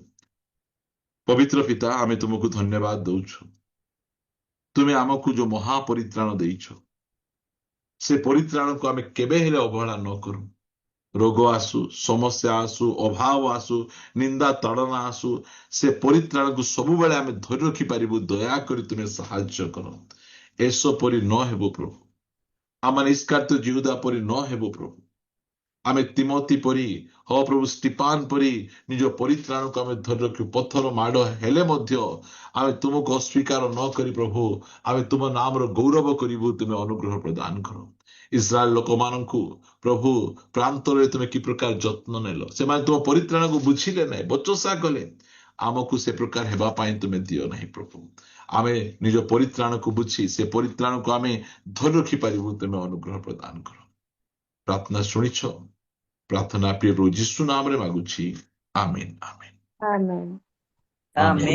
ପବିତ୍ର ପିତା, ଆମେ ତୁମକୁ ଧନ୍ୟବାଦ ଦଉଛୁ। ତୁମେ ଆମକୁ ଯୋଉ ମହାପରିତ୍ରାଣ ଦେଇଛ, ସେ ପରିତ୍ରାଣକୁ ଆମେ କେବେ ହେଲେ ଅବହେଳା ନ କରୁ। ରୋଗ ଆସୁ, ସମସ୍ୟା ଆସୁ, ଅଭାବ ଆସୁ, ନିନ୍ଦା ତାଡନା ଆସୁ, ସେ ପରିତ୍ରାଣକୁ ସବୁବେଳେ ଆମେ ଧରି ରଖିପାରିବୁ। ଦୟାକରି ତୁମେ ସାହାଯ୍ୟ କର। ଏସୋ ପରି ନ ହେବ ପ୍ରଭୁ, ଆମେ ଇସ୍କାର୍ତ ଜିହୁଦା ପରି ନ ହେବ ପ୍ରଭୁ। ଆମେ ତିମୋଥି ପରି, ହଁ ପ୍ରଭୁ, ସ୍ଟିଫାନ ପରି ନିଜ ପରିତ୍ରାଣକୁ ଆମେ ଧରି ରଖିବୁ। ପଥର ମାଡ ହେଲେ ମଧ୍ୟ ଆମେ ତୁମକୁ ଅସ୍ୱୀକାର ନ କରି ପ୍ରଭୁ, ଆମେ ତୁମ ନାମର ଗୌରବ କରିବୁ। ତୁମେ ଅନୁଗ୍ରହ ପ୍ରଦାନ କର। ଇସ୍ରାଏଲ ଲୋକମାନଙ୍କୁ ପ୍ରଭୁ ପ୍ରାନ୍ତରେ ତୁମେ କି ପ୍ରକାର ଯତ୍ନ ନେଲ, ସେମାନେ ତୁମ ପରିତ୍ରାଣକୁ ବୁଝିଲେ ନାହିଁ, ବଚସା କଲେ। ଆମକୁ ସେ ପ୍ରକାର ହେବା ପାଇଁ ତୁମେ ଦିଅ ନାହିଁ ପ୍ରଭୁ। ଆମେ ନିଜ ପରିତ୍ରାଣକୁ ବୁଝି ସେ ପରିତ୍ରାଣକୁ ଆମେ ଧରି ରଖିପାରିବୁ। ତୁମେ ଅନୁଗ୍ରହ ପ୍ରଦାନ କର। ପ୍ରାର୍ଥନା ଶୁଣିଛ, ପ୍ରାର୍ଥନା ପ୍ରିୟ ପ୍ରଭୁ ଯୀଶୁ ନାମରେ ମାଗୁଛି, ଆମେନ୍, ଆମେନ୍, Amen. ଆମେନ୍।